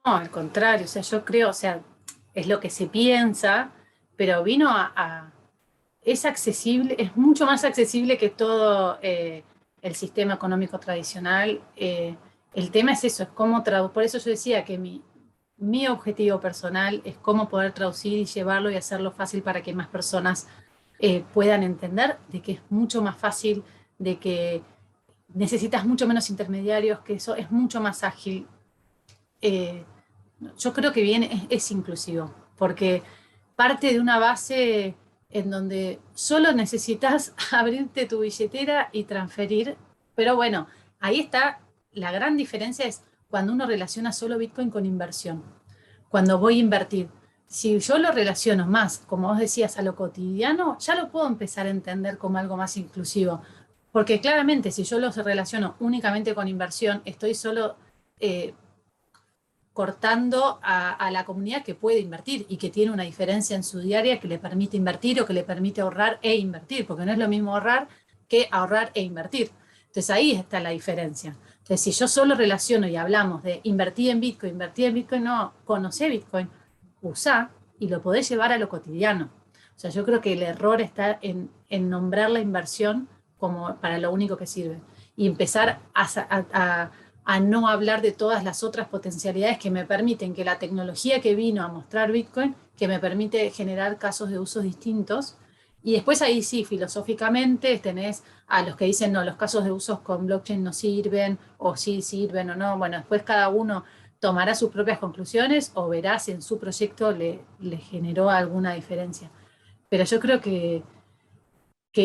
No, al contrario, o sea, yo creo, o sea, es lo que se piensa, pero vino es accesible, es mucho más accesible que todo el sistema económico tradicional. El tema es eso, es cómo por eso yo decía que mi objetivo personal es cómo poder traducir y llevarlo y hacerlo fácil para que más personas puedan entender de que es mucho más fácil, de que necesitas mucho menos intermediarios, que eso es mucho más ágil. Eh, yo creo que bien es inclusivo, porque parte de una base en donde solo necesitas abrirte tu billetera y transferir, pero bueno, ahí está la gran diferencia es cuando uno relaciona solo Bitcoin con inversión, cuando voy a invertir. Si yo lo relaciono más, como vos decías, a lo cotidiano, ya lo puedo empezar a entender como algo más inclusivo. Porque claramente, si yo lo relaciono únicamente con inversión, estoy solo eh, cortando la comunidad que puede invertir y que tiene una diferencia en su diaria que le permite invertir o que le permite ahorrar e invertir, porque no es lo mismo ahorrar que ahorrar e invertir. Entonces ahí está la diferencia. Entonces si yo solo relaciono y hablamos de invertir en Bitcoin, no, conocé Bitcoin, usá y lo podés llevar a lo cotidiano. O sea, yo creo que el error está en nombrar la inversión como para lo único que sirve y empezar a no hablar de todas las otras potencialidades que me permiten que la tecnología que vino a mostrar Bitcoin, que me permite generar casos de usos distintos. Y después ahí sí, filosóficamente tenés a los que dicen, no, los casos de usos con blockchain no sirven, o sí sirven o no. Bueno, después cada uno tomará sus propias conclusiones o verá si en su proyecto le generó alguna diferencia. Pero yo creo que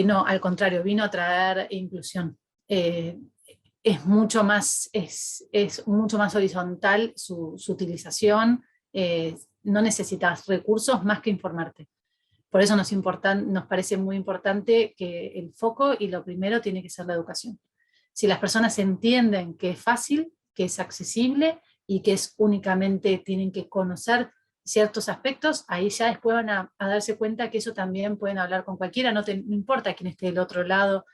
no, al contrario, vino a traer inclusión. Eh, es mucho más horizontal su utilización, no necesitas recursos más que informarte. Por eso nos parece muy importante que el foco y lo primero tiene que ser la educación. Si las personas entienden que es fácil, que es accesible y que es únicamente tienen que conocer ciertos aspectos, ahí ya después van a darse cuenta que eso también pueden hablar con cualquiera, no importa quién esté del otro lado,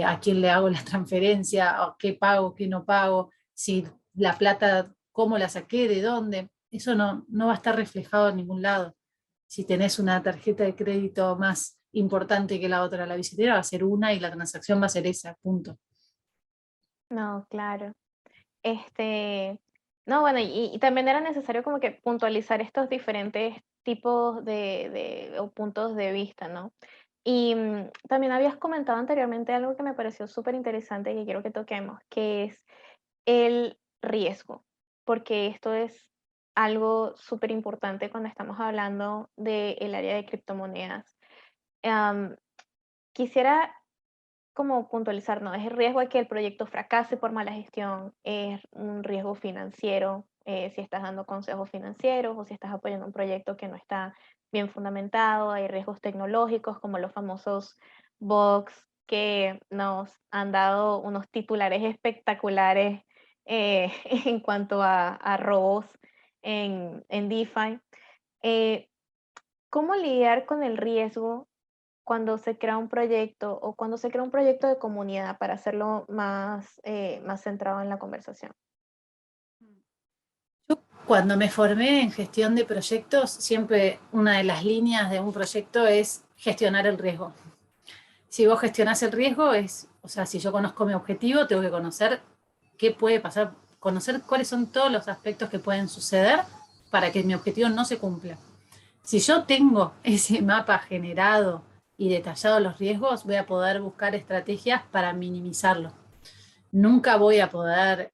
a quién le hago la transferencia, o qué pago, qué no pago, si la plata, cómo la saqué, de dónde, eso no va a estar reflejado en ningún lado. Si tenés una tarjeta de crédito más importante que la otra, la billetera va a ser una y la transacción va a ser esa, punto. No, claro. Este, no, bueno, y también era necesario como que puntualizar estos diferentes tipos o puntos de vista, ¿no? Y también habías comentado anteriormente algo que me pareció súper interesante y que quiero que toquemos, que es el riesgo, porque esto es algo súper importante cuando estamos hablando del área de criptomonedas. Am, Quisiera como puntualizar, ¿no? Es el riesgo de que el proyecto fracase por mala gestión, es un riesgo financiero, si estás dando consejos financieros o si estás apoyando un proyecto que no está bien fundamentado, hay riesgos tecnológicos como los famosos bugs que nos han dado unos titulares espectaculares en cuanto a robos en DeFi. Eh, ¿Cómo lidiar con el riesgo cuando se crea un proyecto o cuando se crea un proyecto de comunidad para hacerlo más, más centrado en la conversación? Yo cuando me formé en gestión de proyectos, siempre una de las líneas de un proyecto es gestionar el riesgo. Si vos gestionás el riesgo, o sea, si yo conozco mi objetivo, tengo que conocer qué puede pasar, conocer cuáles son todos los aspectos que pueden suceder para que mi objetivo no se cumpla. Si yo tengo ese mapa generado y detallado los riesgos, voy a poder buscar estrategias para minimizarlo. Nunca voy a poder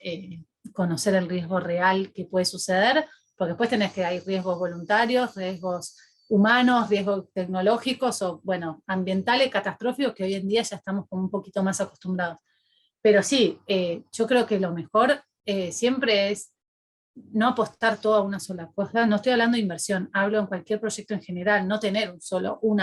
conocer el riesgo real que puede suceder, porque después tenés que hay riesgos voluntarios, riesgos humanos, riesgos tecnológicos o, bueno, ambientales, catastróficos, que hoy en día ya estamos como un poquito más acostumbrados. Pero sí, yo creo que lo mejor siempre es no apostar todo a una sola cosa. No estoy hablando de inversión, hablo en cualquier proyecto en general, no tener un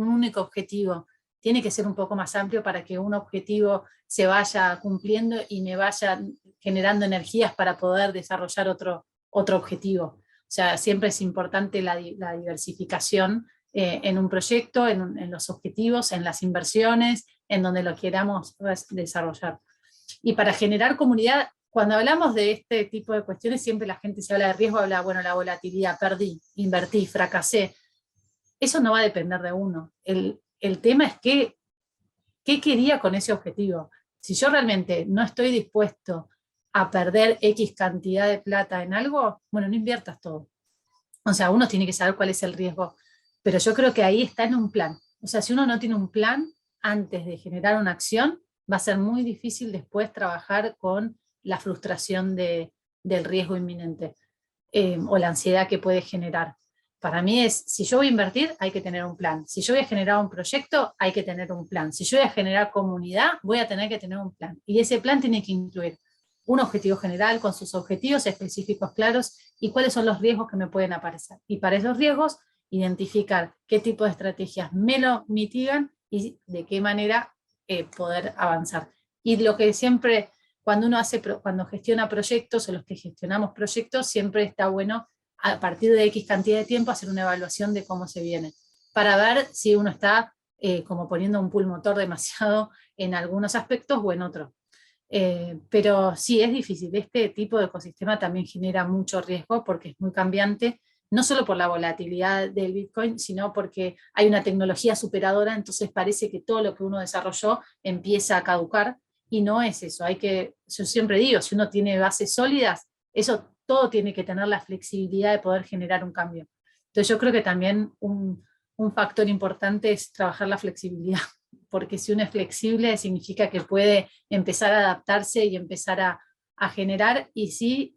único objetivo. Tiene que ser un poco más amplio para que un objetivo se vaya cumpliendo y me vaya generando energías para poder desarrollar otro objetivo. O sea, siempre es importante la diversificación en un proyecto, en los objetivos, en las inversiones, en donde lo queramos desarrollar. Y para generar comunidad, cuando hablamos de este tipo de cuestiones, siempre la gente se habla de riesgo, habla, bueno, la volatilidad, perdí, invertí, fracasé. Eso no va a depender de uno. El tema es qué quería con ese objetivo. Si yo realmente no estoy dispuesto a perder X cantidad de plata en algo, bueno, no inviertas todo. O sea, uno tiene que saber cuál es el riesgo, pero yo creo que ahí está en un plan. O sea, si uno no tiene un plan antes de generar una acción, va a ser muy difícil después trabajar con la frustración del riesgo inminente o la ansiedad que puede generar. Para mí es, si yo voy a invertir, hay que tener un plan. Si yo voy a generar un proyecto, hay que tener un plan. Si yo voy a generar comunidad, voy a tener que tener un plan. Y ese plan tiene que incluir un objetivo general con sus objetivos específicos claros y cuáles son los riesgos que me pueden aparecer. Y para esos riesgos, identificar qué tipo de estrategias me lo mitigan y de qué manera poder avanzar. Y lo que siempre, cuando gestiona proyectos o los que gestionamos proyectos, siempre está bueno a partir de X cantidad de tiempo hacer una evaluación de cómo se viene, para ver si uno está como poniendo un pulmotor demasiado en algunos aspectos o en otros. Pero sí, es difícil. Este tipo de ecosistema también genera mucho riesgo porque es muy cambiante, no solo por la volatilidad del Bitcoin, sino porque hay una tecnología superadora, entonces parece que todo lo que uno desarrolló empieza a caducar y no es eso. Yo siempre digo, si uno tiene bases sólidas, eso todo tiene que tener la flexibilidad de poder generar un cambio. Entonces yo creo que también un factor importante es trabajar la flexibilidad, porque si uno es flexible significa que puede empezar a adaptarse y empezar a generar, y sí,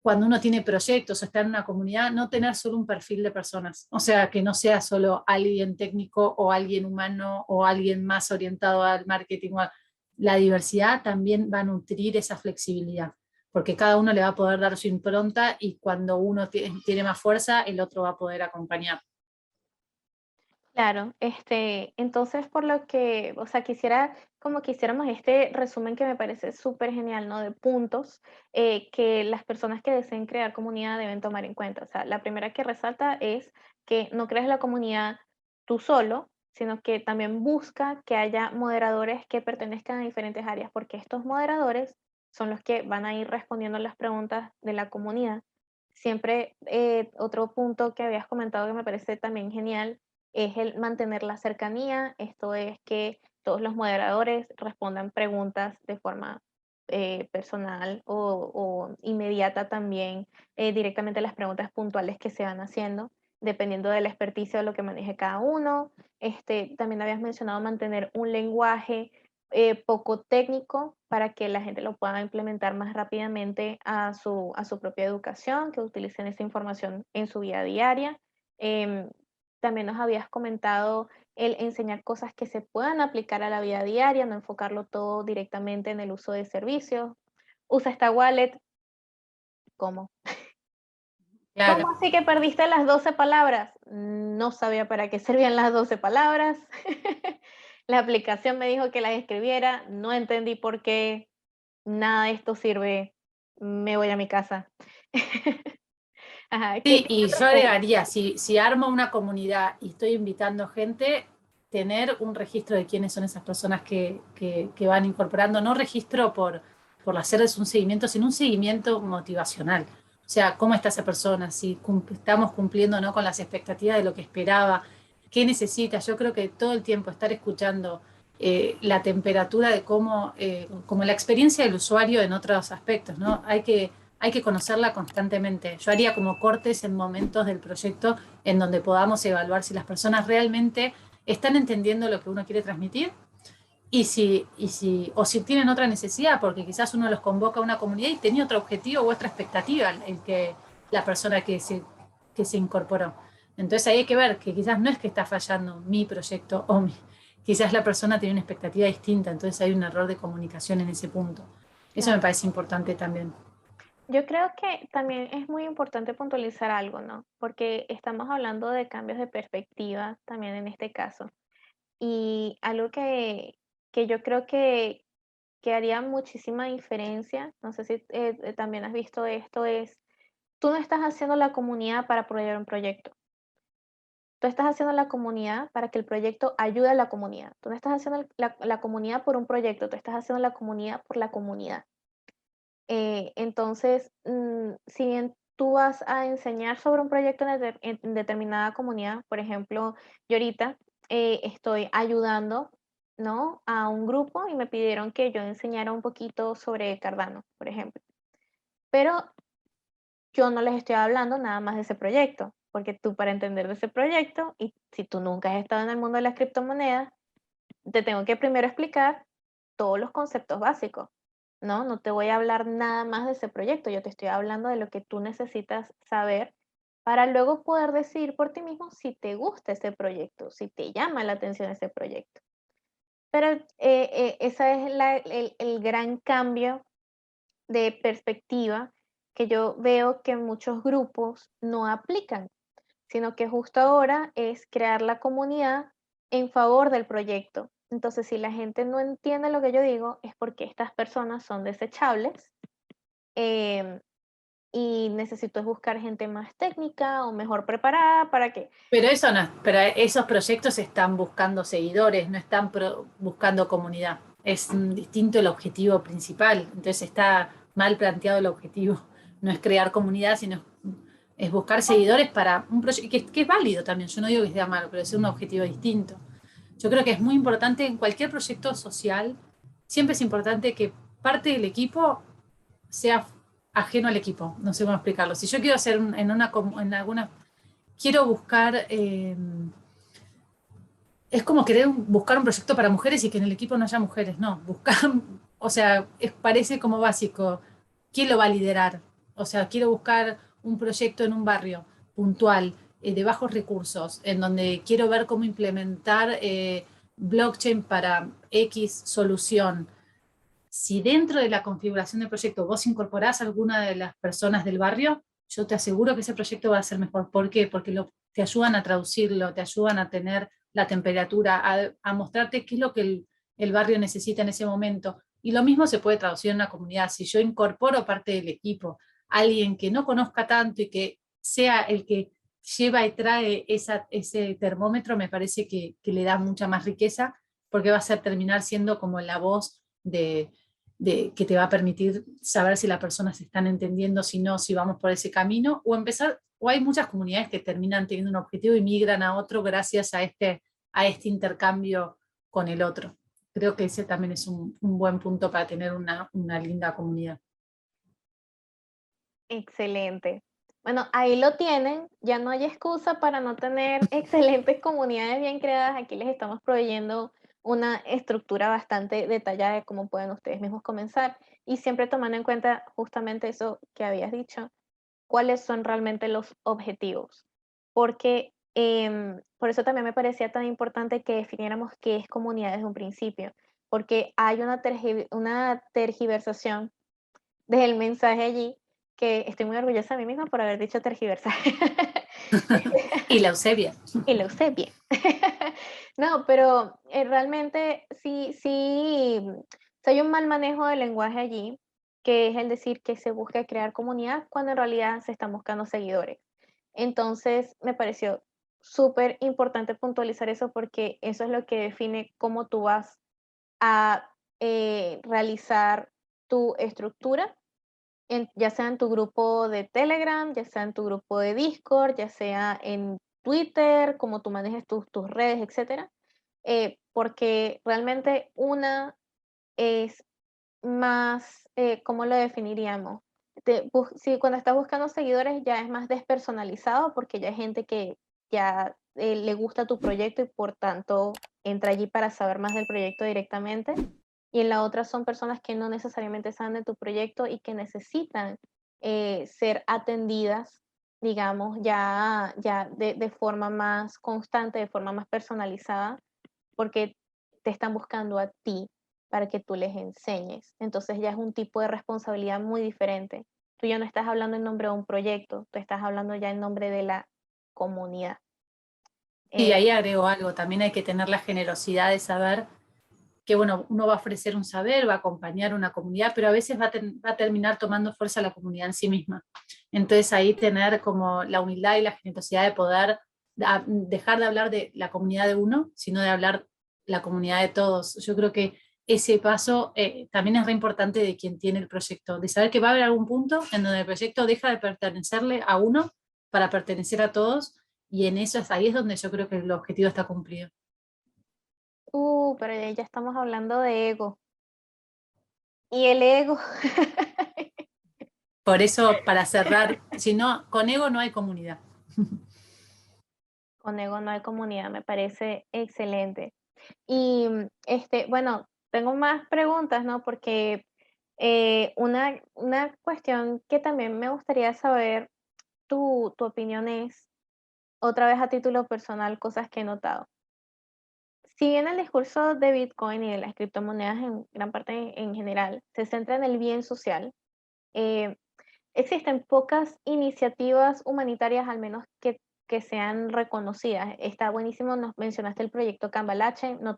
cuando uno tiene proyectos o está en una comunidad, no tener solo un perfil de personas, o sea, que no sea solo alguien técnico o alguien humano o alguien más orientado al marketing. La diversidad también va a nutrir esa flexibilidad, porque cada uno le va a poder dar su impronta y cuando uno tiene más fuerza, el otro va a poder acompañar. Claro, entonces por lo que, o sea, quisiera como que hiciéramos este resumen que me parece súper genial, ¿no? De puntos que las personas que deseen crear comunidad deben tomar en cuenta. O sea, la primera que resalta es que no crees la comunidad tú solo, sino que también busca que haya moderadores que pertenezcan a diferentes áreas, porque estos moderadores son los que van a ir respondiendo las preguntas de la comunidad. Siempre, otro punto que habías comentado que me parece también genial es el mantener la cercanía, esto es que todos los moderadores respondan preguntas de forma personal o inmediata también, directamente a las preguntas puntuales que se van haciendo, dependiendo de la experticia o lo que maneje cada uno. También habías mencionado mantener un lenguaje poco técnico para que la gente lo pueda implementar más rápidamente a su propia educación, que utilicen esa información en su vida diaria. Em, También nos habías comentado el enseñar cosas que se puedan aplicar a la vida diaria, no enfocarlo todo directamente en el uso de servicios. Usa esta wallet, ¿cómo? Claro. ¿Cómo así que perdiste las 12 palabras? No sabía para qué servían las 12 palabras. La aplicación me dijo que las escribiera, no entendí por qué, nada de esto sirve, me voy a mi casa. Ajá, Sí, ¿qué y yo otros tips? agregaría, si armo una comunidad y estoy invitando gente, tener un registro de quiénes son esas personas que van incorporando, no registro por hacerles un seguimiento, sino un seguimiento motivacional. O sea, cómo está esa persona, si estamos cumpliendo o no con las expectativas de lo que esperaba, qué necesita. Yo creo que todo el tiempo estar escuchando la temperatura de cómo, como la experiencia del usuario en otros aspectos, ¿no? Hay que conocerla constantemente. Yo haría como cortes en momentos del proyecto en donde podamos evaluar si las personas realmente están entendiendo lo que uno quiere transmitir o si tienen otra necesidad, porque quizás uno los convoca a una comunidad y tenía otro objetivo u otra expectativa el que la persona que se incorporó. Entonces ahí hay que ver que quizás no es que está fallando mi proyecto quizás la persona tiene una expectativa distinta, entonces hay un error de comunicación en ese punto. Eso me Claro. parece importante también. Yo creo que también es muy importante puntualizar algo, ¿no? Porque estamos hablando de cambios de perspectiva también en este caso. Y algo que yo creo que haría muchísima diferencia, no sé si también has visto esto, es, tú no estás haciendo la comunidad para apoyar un proyecto. Tú estás haciendo la comunidad para que el proyecto ayude a la comunidad. Tú no estás haciendo la comunidad por un proyecto, tú estás haciendo la comunidad por la comunidad. Entonces, si bien tú vas a enseñar sobre un proyecto en determinada comunidad, por ejemplo, yo ahorita estoy ayudando, ¿no? A un grupo y me pidieron que yo enseñara un poquito sobre Cardano, por ejemplo. Pero yo no les estoy hablando nada más de ese proyecto, porque tú para entender de ese proyecto, y si tú nunca has estado en el mundo de las criptomonedas, te tengo que primero explicar todos los conceptos básicos, ¿no? No te voy a hablar nada más de ese proyecto, yo te estoy hablando de lo que tú necesitas saber para luego poder decir por ti mismo si te gusta ese proyecto, si te llama la atención ese proyecto. Pero ese es el gran cambio de perspectiva que yo veo que muchos grupos no aplican, sino que justo ahora es crear la comunidad en favor del proyecto. Entonces, si la gente no entiende lo que yo digo, es porque estas personas son desechables em, y necesito es buscar gente más técnica o mejor preparada para que... Pero eso no, pero esos proyectos están buscando seguidores, no están buscando comunidad. Es distinto el objetivo principal. Entonces está mal planteado el objetivo. No es crear comunidad, sino es buscar seguidores para un proyecto que es válido también. Yo no digo que sea malo, pero es un objetivo distinto. Yo creo que es muy importante en cualquier proyecto social, siempre es importante que parte del equipo sea ajeno al equipo. No sé cómo explicarlo. Si yo quiero hacer en alguna quiero buscar, es como querer buscar un proyecto para mujeres y que en el equipo no haya mujeres, no, buscar, o sea, parece como básico, ¿quién lo va a liderar? O sea, quiero buscar un proyecto en un barrio puntual, de bajos recursos, en donde quiero ver cómo implementar blockchain para X solución. Si dentro de la configuración del proyecto vos incorporás a alguna de las personas del barrio, yo te aseguro que ese proyecto va a ser mejor. ¿Por qué? Porque te ayudan a traducirlo, te ayudan a tener la temperatura, a mostrarte qué es lo que el barrio necesita en ese momento. Y lo mismo se puede traducir en una comunidad. Si yo incorporo parte del equipo, alguien que no conozca tanto y que sea el que lleva y trae ese termómetro, me parece que le da mucha más riqueza, porque va a ser terminar siendo como la voz que te va a permitir saber si las personas se están entendiendo, si no, si vamos por ese camino, o empezar, o hay muchas comunidades que terminan teniendo un objetivo y migran a otro gracias a este intercambio con el otro. Creo que ese también es un buen punto para tener una linda comunidad. Excelente. Bueno, ahí lo tienen, ya no hay excusa para no tener excelentes comunidades bien creadas. Aquí les estamos proveyendo una estructura bastante detallada de cómo pueden ustedes mismos comenzar y siempre tomando en cuenta justamente eso que habías dicho, cuáles son realmente los objetivos. Porque Por eso también me parecía tan importante que definiéramos qué es comunidad desde un principio, porque hay una tergiversación del mensaje allí, que estoy muy orgullosa de mí misma por haber dicho tergiversar. Y la Eusebia. Y lo usé bien. No, pero, realmente sí hay un mal manejo del lenguaje allí, que es el decir que se busca crear comunidad, cuando en realidad se están buscando seguidores. Entonces, me pareció súper importante puntualizar eso, porque eso es lo que define cómo tú vas a, realizar tu estructura, ya sea en tu grupo de Telegram, ya sea en tu grupo de Discord, ya sea en Twitter, como tú manejes tus redes, etcétera, porque realmente una es más, ¿cómo lo definiríamos? Si cuando estás buscando seguidores ya es más despersonalizado, porque ya hay gente que ya le gusta tu proyecto y por tanto entra allí para saber más del proyecto directamente. Y en la otra son personas que no necesariamente saben de tu proyecto y que necesitan ser atendidas, digamos, ya de forma más constante, de forma más personalizada, porque te están buscando a ti para que tú les enseñes. Entonces ya es un tipo de responsabilidad muy diferente. Tú ya no estás hablando en nombre de un proyecto, tú estás hablando ya en nombre de la comunidad. Y Eh, ahí agrego algo, también hay que tener la generosidad de saber que bueno, uno va a ofrecer un saber, va a acompañar una comunidad, pero a veces va a terminar tomando fuerza la comunidad en sí misma. Entonces ahí tener como la humildad y la generosidad de poder dejar de hablar de la comunidad de uno, sino de hablar la comunidad de todos. Yo creo que ese paso también es re importante de quien tiene el proyecto, de saber que va a haber algún punto en donde el proyecto deja de pertenecerle a uno para pertenecer a todos, y en eso ahí es donde yo creo que el objetivo está cumplido. pero ya estamos hablando de ego. Y el ego, Por eso, para cerrar, si no, con ego no hay comunidad. con ego no hay comunidad, me parece excelente. Y bueno, tengo más preguntas, ¿no? Porque una cuestión que también me gustaría saber tu opinión es, otra vez a título personal, cosas que he notado. Si bien el discurso de Bitcoin y de las criptomonedas en gran parte en general se centra en el bien social, eh, existen pocas iniciativas humanitarias, al menos que sean reconocidas. Está buenísimo, nos mencionaste el proyecto Cambalache, no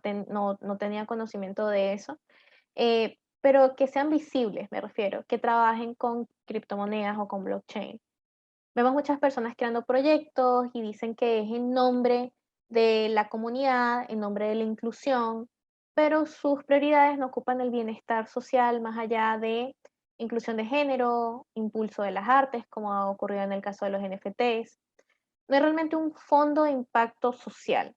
tenía conocimiento de eso, pero que sean visibles, me refiero, que trabajen con criptomonedas o con blockchain. Vemos muchas personas creando proyectos y dicen que es en nombre de la comunidad, en nombre de la inclusión, pero sus prioridades no ocupan el bienestar social más allá de inclusión de género, impulso de las artes, como ha ocurrido en el caso de los NFTs. No es realmente un fondo de impacto social,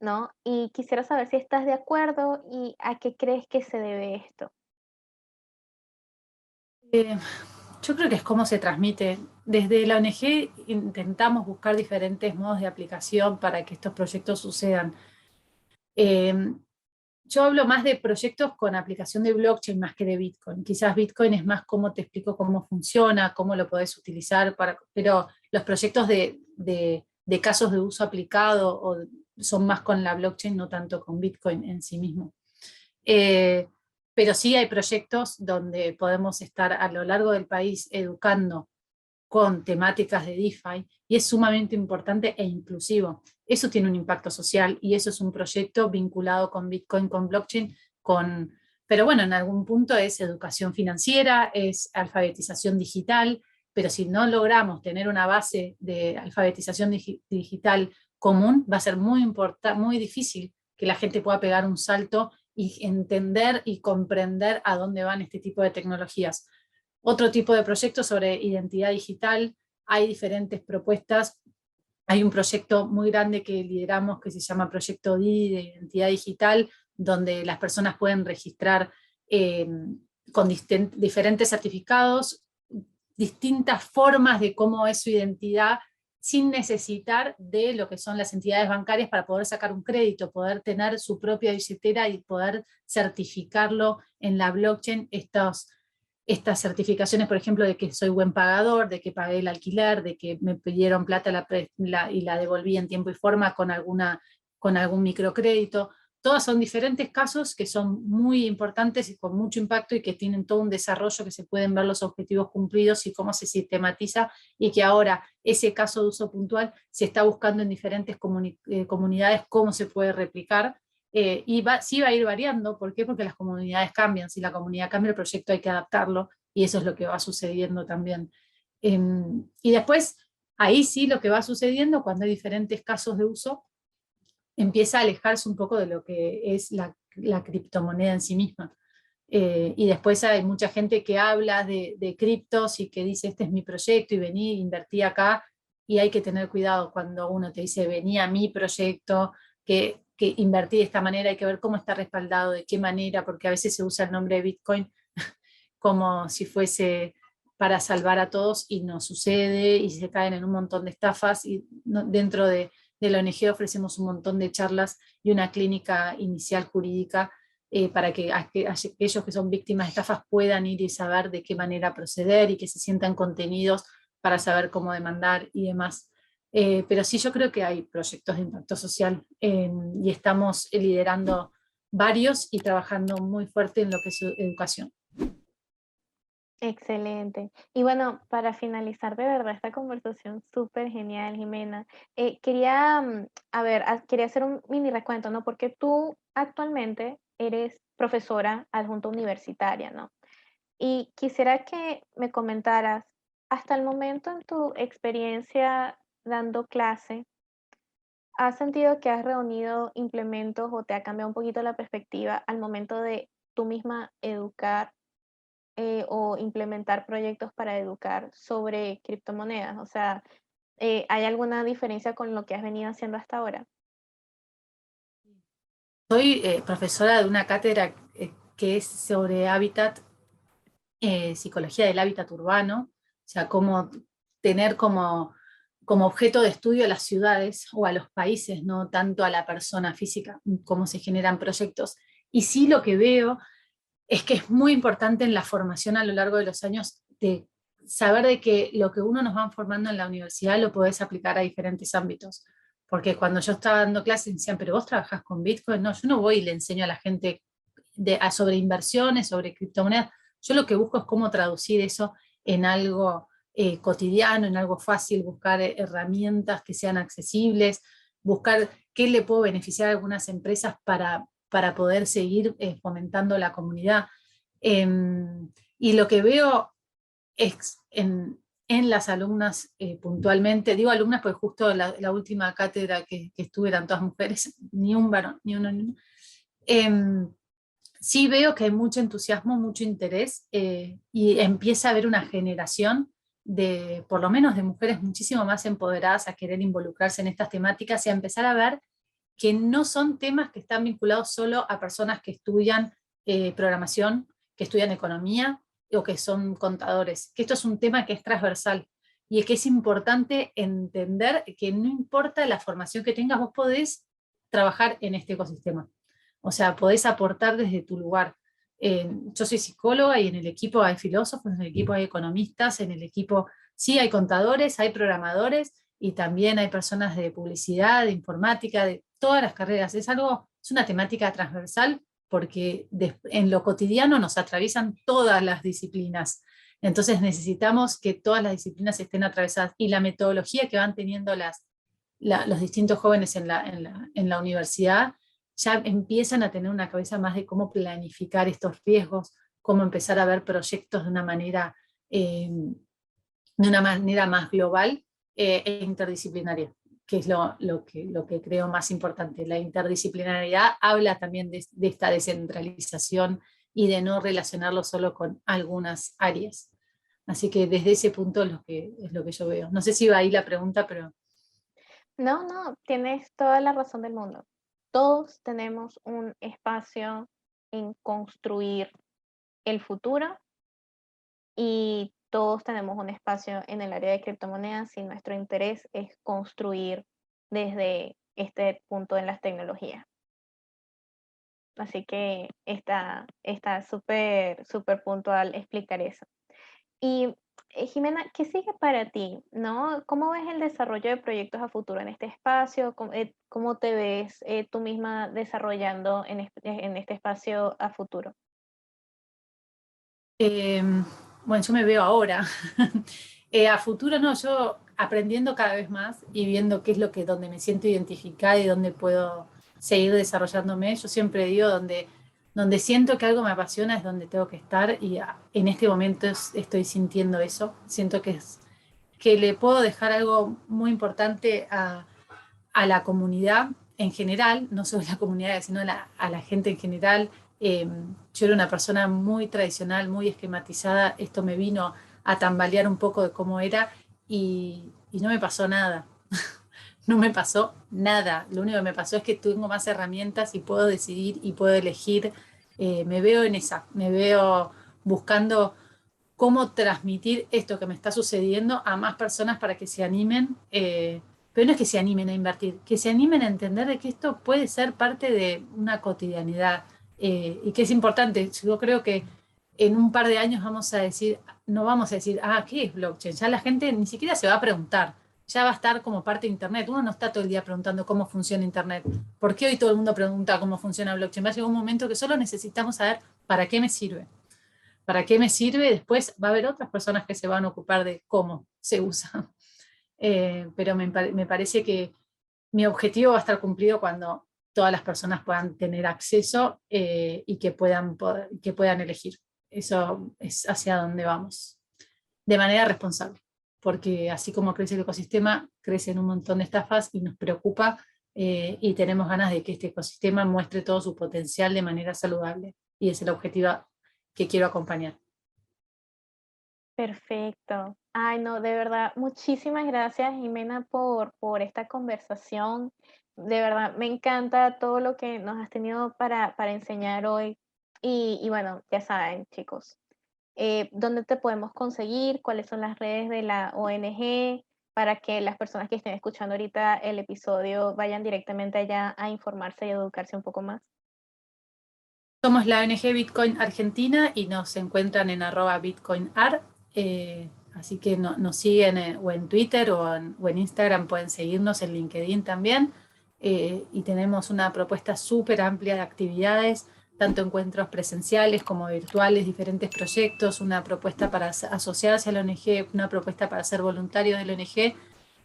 ¿no? Y quisiera saber si estás de acuerdo y a qué crees que se debe esto. Eh, yo creo que es cómo se transmite. Desde la ONG intentamos buscar diferentes modos de aplicación para que estos proyectos sucedan. Eh, yo hablo más de proyectos con aplicación de blockchain más que de Bitcoin. Quizás Bitcoin es más cómo te explico cómo funciona, cómo lo podés utilizar, pero los proyectos de casos de uso aplicado son más con la blockchain, no tanto con Bitcoin en sí mismo. Eh, pero sí hay proyectos donde podemos estar a lo largo del país educando con temáticas de DeFi y es sumamente importante e inclusivo. Eso tiene un impacto social y eso es un proyecto vinculado con Bitcoin, con blockchain, pero bueno, en algún punto es educación financiera, es alfabetización digital, pero si no logramos tener una base de alfabetización digital común, va a ser muy difícil que la gente pueda pegar un salto y entender y comprender a dónde van este tipo de tecnologías. Otro tipo de proyectos sobre identidad digital, hay diferentes propuestas. Hay un proyecto muy grande que lideramos que se llama Proyecto DI de Identidad Digital, donde las personas pueden registrar eh, con diferentes certificados, distintas formas de cómo es su identidad, sin necesitar de lo que son las entidades bancarias para poder sacar un crédito, poder tener su propia billetera y poder certificarlo en la blockchain. estas certificaciones, por ejemplo, de que soy buen pagador, de que pagué el alquiler, de que me pidieron plata y la devolví en tiempo y forma con algún microcrédito. Todas son diferentes casos que son muy importantes y con mucho impacto y que tienen todo un desarrollo que se pueden ver los objetivos cumplidos y cómo se sistematiza, y que ahora ese caso de uso puntual se está buscando en diferentes comunidades cómo se puede replicar. Sí va a ir variando. ¿Por qué? Porque las comunidades cambian. Si la comunidad cambia, el proyecto hay que adaptarlo, y eso es lo que va sucediendo también. Y después, ahí sí lo que va sucediendo cuando hay diferentes casos de uso, empieza a alejarse un poco de lo que es la criptomoneda en sí misma. Y después hay mucha gente que habla de criptos y que dice, este es mi proyecto y vení, invertí acá, y hay que tener cuidado cuando uno te dice, vení a mi proyecto, que invertí de esta manera, hay que ver cómo está respaldado, de qué manera, porque a veces se usa el nombre de Bitcoin como si fuese para salvar a todos, y no sucede, y se caen en un montón de estafas, y dentro de la ONG ofrecemos un montón de charlas y una clínica inicial jurídica, para que aquellos que son víctimas de estafas puedan ir y saber de qué manera proceder, y que se sientan contenidos para saber cómo demandar y demás. Pero sí, yo creo que hay proyectos de impacto social, y estamos liderando varios y trabajando muy fuerte en lo que es educación. Excelente. Y bueno, para finalizar de verdad esta conversación súper genial, Jimena, quería, a ver, quería hacer un mini recuento, ¿no? Porque tú actualmente eres profesora adjunta universitaria, ¿no? Y quisiera que me comentaras, hasta el momento en tu experiencia dando clase, ¿has sentido que has reunido implementos o te ha cambiado un poquito la perspectiva al momento de tú misma educar o implementar proyectos para educar sobre criptomonedas? O sea, ¿hay alguna diferencia con lo que has venido haciendo hasta ahora? Soy profesora de una cátedra que es sobre hábitat, psicología del hábitat urbano, o sea, cómo tener como objeto de estudio a las ciudades o a los países, no tanto a la persona física, cómo se generan proyectos. Y sí, lo que veo es que es muy importante en la formación a lo largo de los años, de saber de que lo que uno nos van formando en la universidad lo podés aplicar a diferentes ámbitos. Porque cuando yo estaba dando clases me decían, pero vos trabajás con Bitcoin. No, yo no voy y le enseño a la gente sobre inversiones, sobre criptomonedas. Yo lo que busco es cómo traducir eso en algo cotidiano, en algo fácil, buscar herramientas que sean accesibles, buscar qué le puedo beneficiar a algunas empresas para poder seguir fomentando la comunidad. Y lo que veo es en las alumnas puntualmente, digo alumnas porque justo la última cátedra que estuve eran todas mujeres, ni un varón, ni uno, ni uno. Sí veo que hay mucho entusiasmo, mucho interés, y empieza a haber una generación de, por lo menos de mujeres muchísimo más empoderadas a querer involucrarse en estas temáticas y a empezar a ver que no son temas que están vinculados solo a personas que estudian programación, que estudian economía o que son contadores, que esto es un tema que es transversal, y es que es importante entender que no importa la formación que tengas, vos podés trabajar en este ecosistema. O sea, podés aportar desde tu lugar. Yo soy psicóloga y en el equipo hay filósofos, en el equipo hay economistas, en el equipo sí hay contadores, hay programadores, y también hay personas de publicidad, de informática, de todas las carreras. Es una temática transversal porque en lo cotidiano nos atraviesan todas las disciplinas. Entonces necesitamos que todas las disciplinas estén atravesadas, y la metodología que van teniendo los distintos jóvenes en la universidad ya empiezan a tener una cabeza más de cómo planificar estos riesgos, cómo empezar a ver proyectos de una manera más global e interdisciplinaria, que es lo que creo más importante. La interdisciplinariedad habla también de esta descentralización y de no relacionarlo solo con algunas áreas. Así que desde ese punto es lo que yo veo. No sé si va ahí la pregunta, pero No, no, tienes toda la razón del mundo. Todos tenemos un espacio en construir el futuro y todos tenemos un espacio en el área de criptomonedas y nuestro interés es construir desde este punto en las tecnologías. Así que está súper, súper puntual explicar eso. Y Jimena, ¿qué sigue para ti? ¿No? ¿Cómo ves el desarrollo de proyectos a futuro en este espacio? ¿Cómo te ves tú misma desarrollando en este espacio a futuro? Eh, bueno, yo me veo ahora. A futuro no, yo aprendiendo cada vez más y viendo qué es lo que donde me siento identificada y dónde puedo seguir desarrollándome. Yo siempre digo donde siento que algo me apasiona es donde tengo que estar y en este momento estoy sintiendo eso. Siento que le puedo dejar algo muy importante a la comunidad en general, no solo a la comunidad, sino a la gente en general. Yo era una persona muy tradicional, muy esquematizada, esto me vino a tambalear un poco de cómo era y no me pasó nada. No me pasó nada. Lo único que me pasó es que tengo más herramientas y puedo decidir y puedo elegir. Me veo en esa, me veo buscando cómo transmitir esto que me está sucediendo a más personas para que se animen, pero no es que se animen a invertir, que se animen a entender de que esto puede ser parte de una cotidianidad y que es importante. Yo creo que en un par de años vamos a decir, no vamos a decir, ¿qué es blockchain? Ya la gente ni siquiera se va a preguntar, ya va a estar como parte de Internet. Uno no está todo el día preguntando cómo funciona Internet. ¿Por qué hoy todo el mundo pregunta cómo funciona blockchain? Va a llegar un momento que solo necesitamos saber para qué me sirve. ¿Para qué me sirve? Después va a haber otras personas que se van a ocupar de cómo se usa. Pero me parece que mi objetivo va a estar cumplido cuando todas las personas puedan tener acceso y que puedan elegir. Eso es hacia donde vamos, de manera responsable, porque así como crece el ecosistema, crecen un montón de estafas y nos preocupa y tenemos ganas de que este ecosistema muestre todo su potencial de manera saludable. Y ese es el objetivo que quiero acompañar. Perfecto. Ay, no, de verdad, muchísimas gracias, Jimena, por esta conversación. De verdad, me encanta todo lo que nos has tenido para enseñar hoy. Y bueno, ya saben, chicos, dónde te podemos conseguir, cuáles son las redes de la ONG, para que las personas que estén escuchando ahorita el episodio vayan directamente allá a informarse y educarse un poco más. Somos la ONG Bitcoin Argentina y nos encuentran en @bitcoinar. Así que nos siguen o en Twitter o en Instagram, pueden seguirnos en LinkedIn también. Y tenemos una propuesta súper amplia de actividades, tanto encuentros presenciales como virtuales, diferentes proyectos, una propuesta para asociarse a la ONG, una propuesta para ser voluntario de la ONG.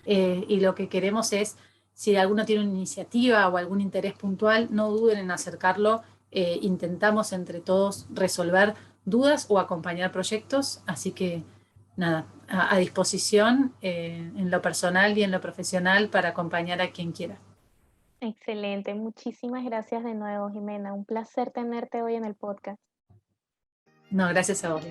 Y lo que queremos es, si alguno tiene una iniciativa o algún interés puntual, no duden en acercarlo. Intentamos entre todos resolver dudas o acompañar proyectos, así que nada, a disposición en lo personal y en lo profesional para acompañar a quien quiera. Excelente, muchísimas gracias de nuevo, Jimena. Un placer tenerte hoy en el podcast. No, gracias a vos.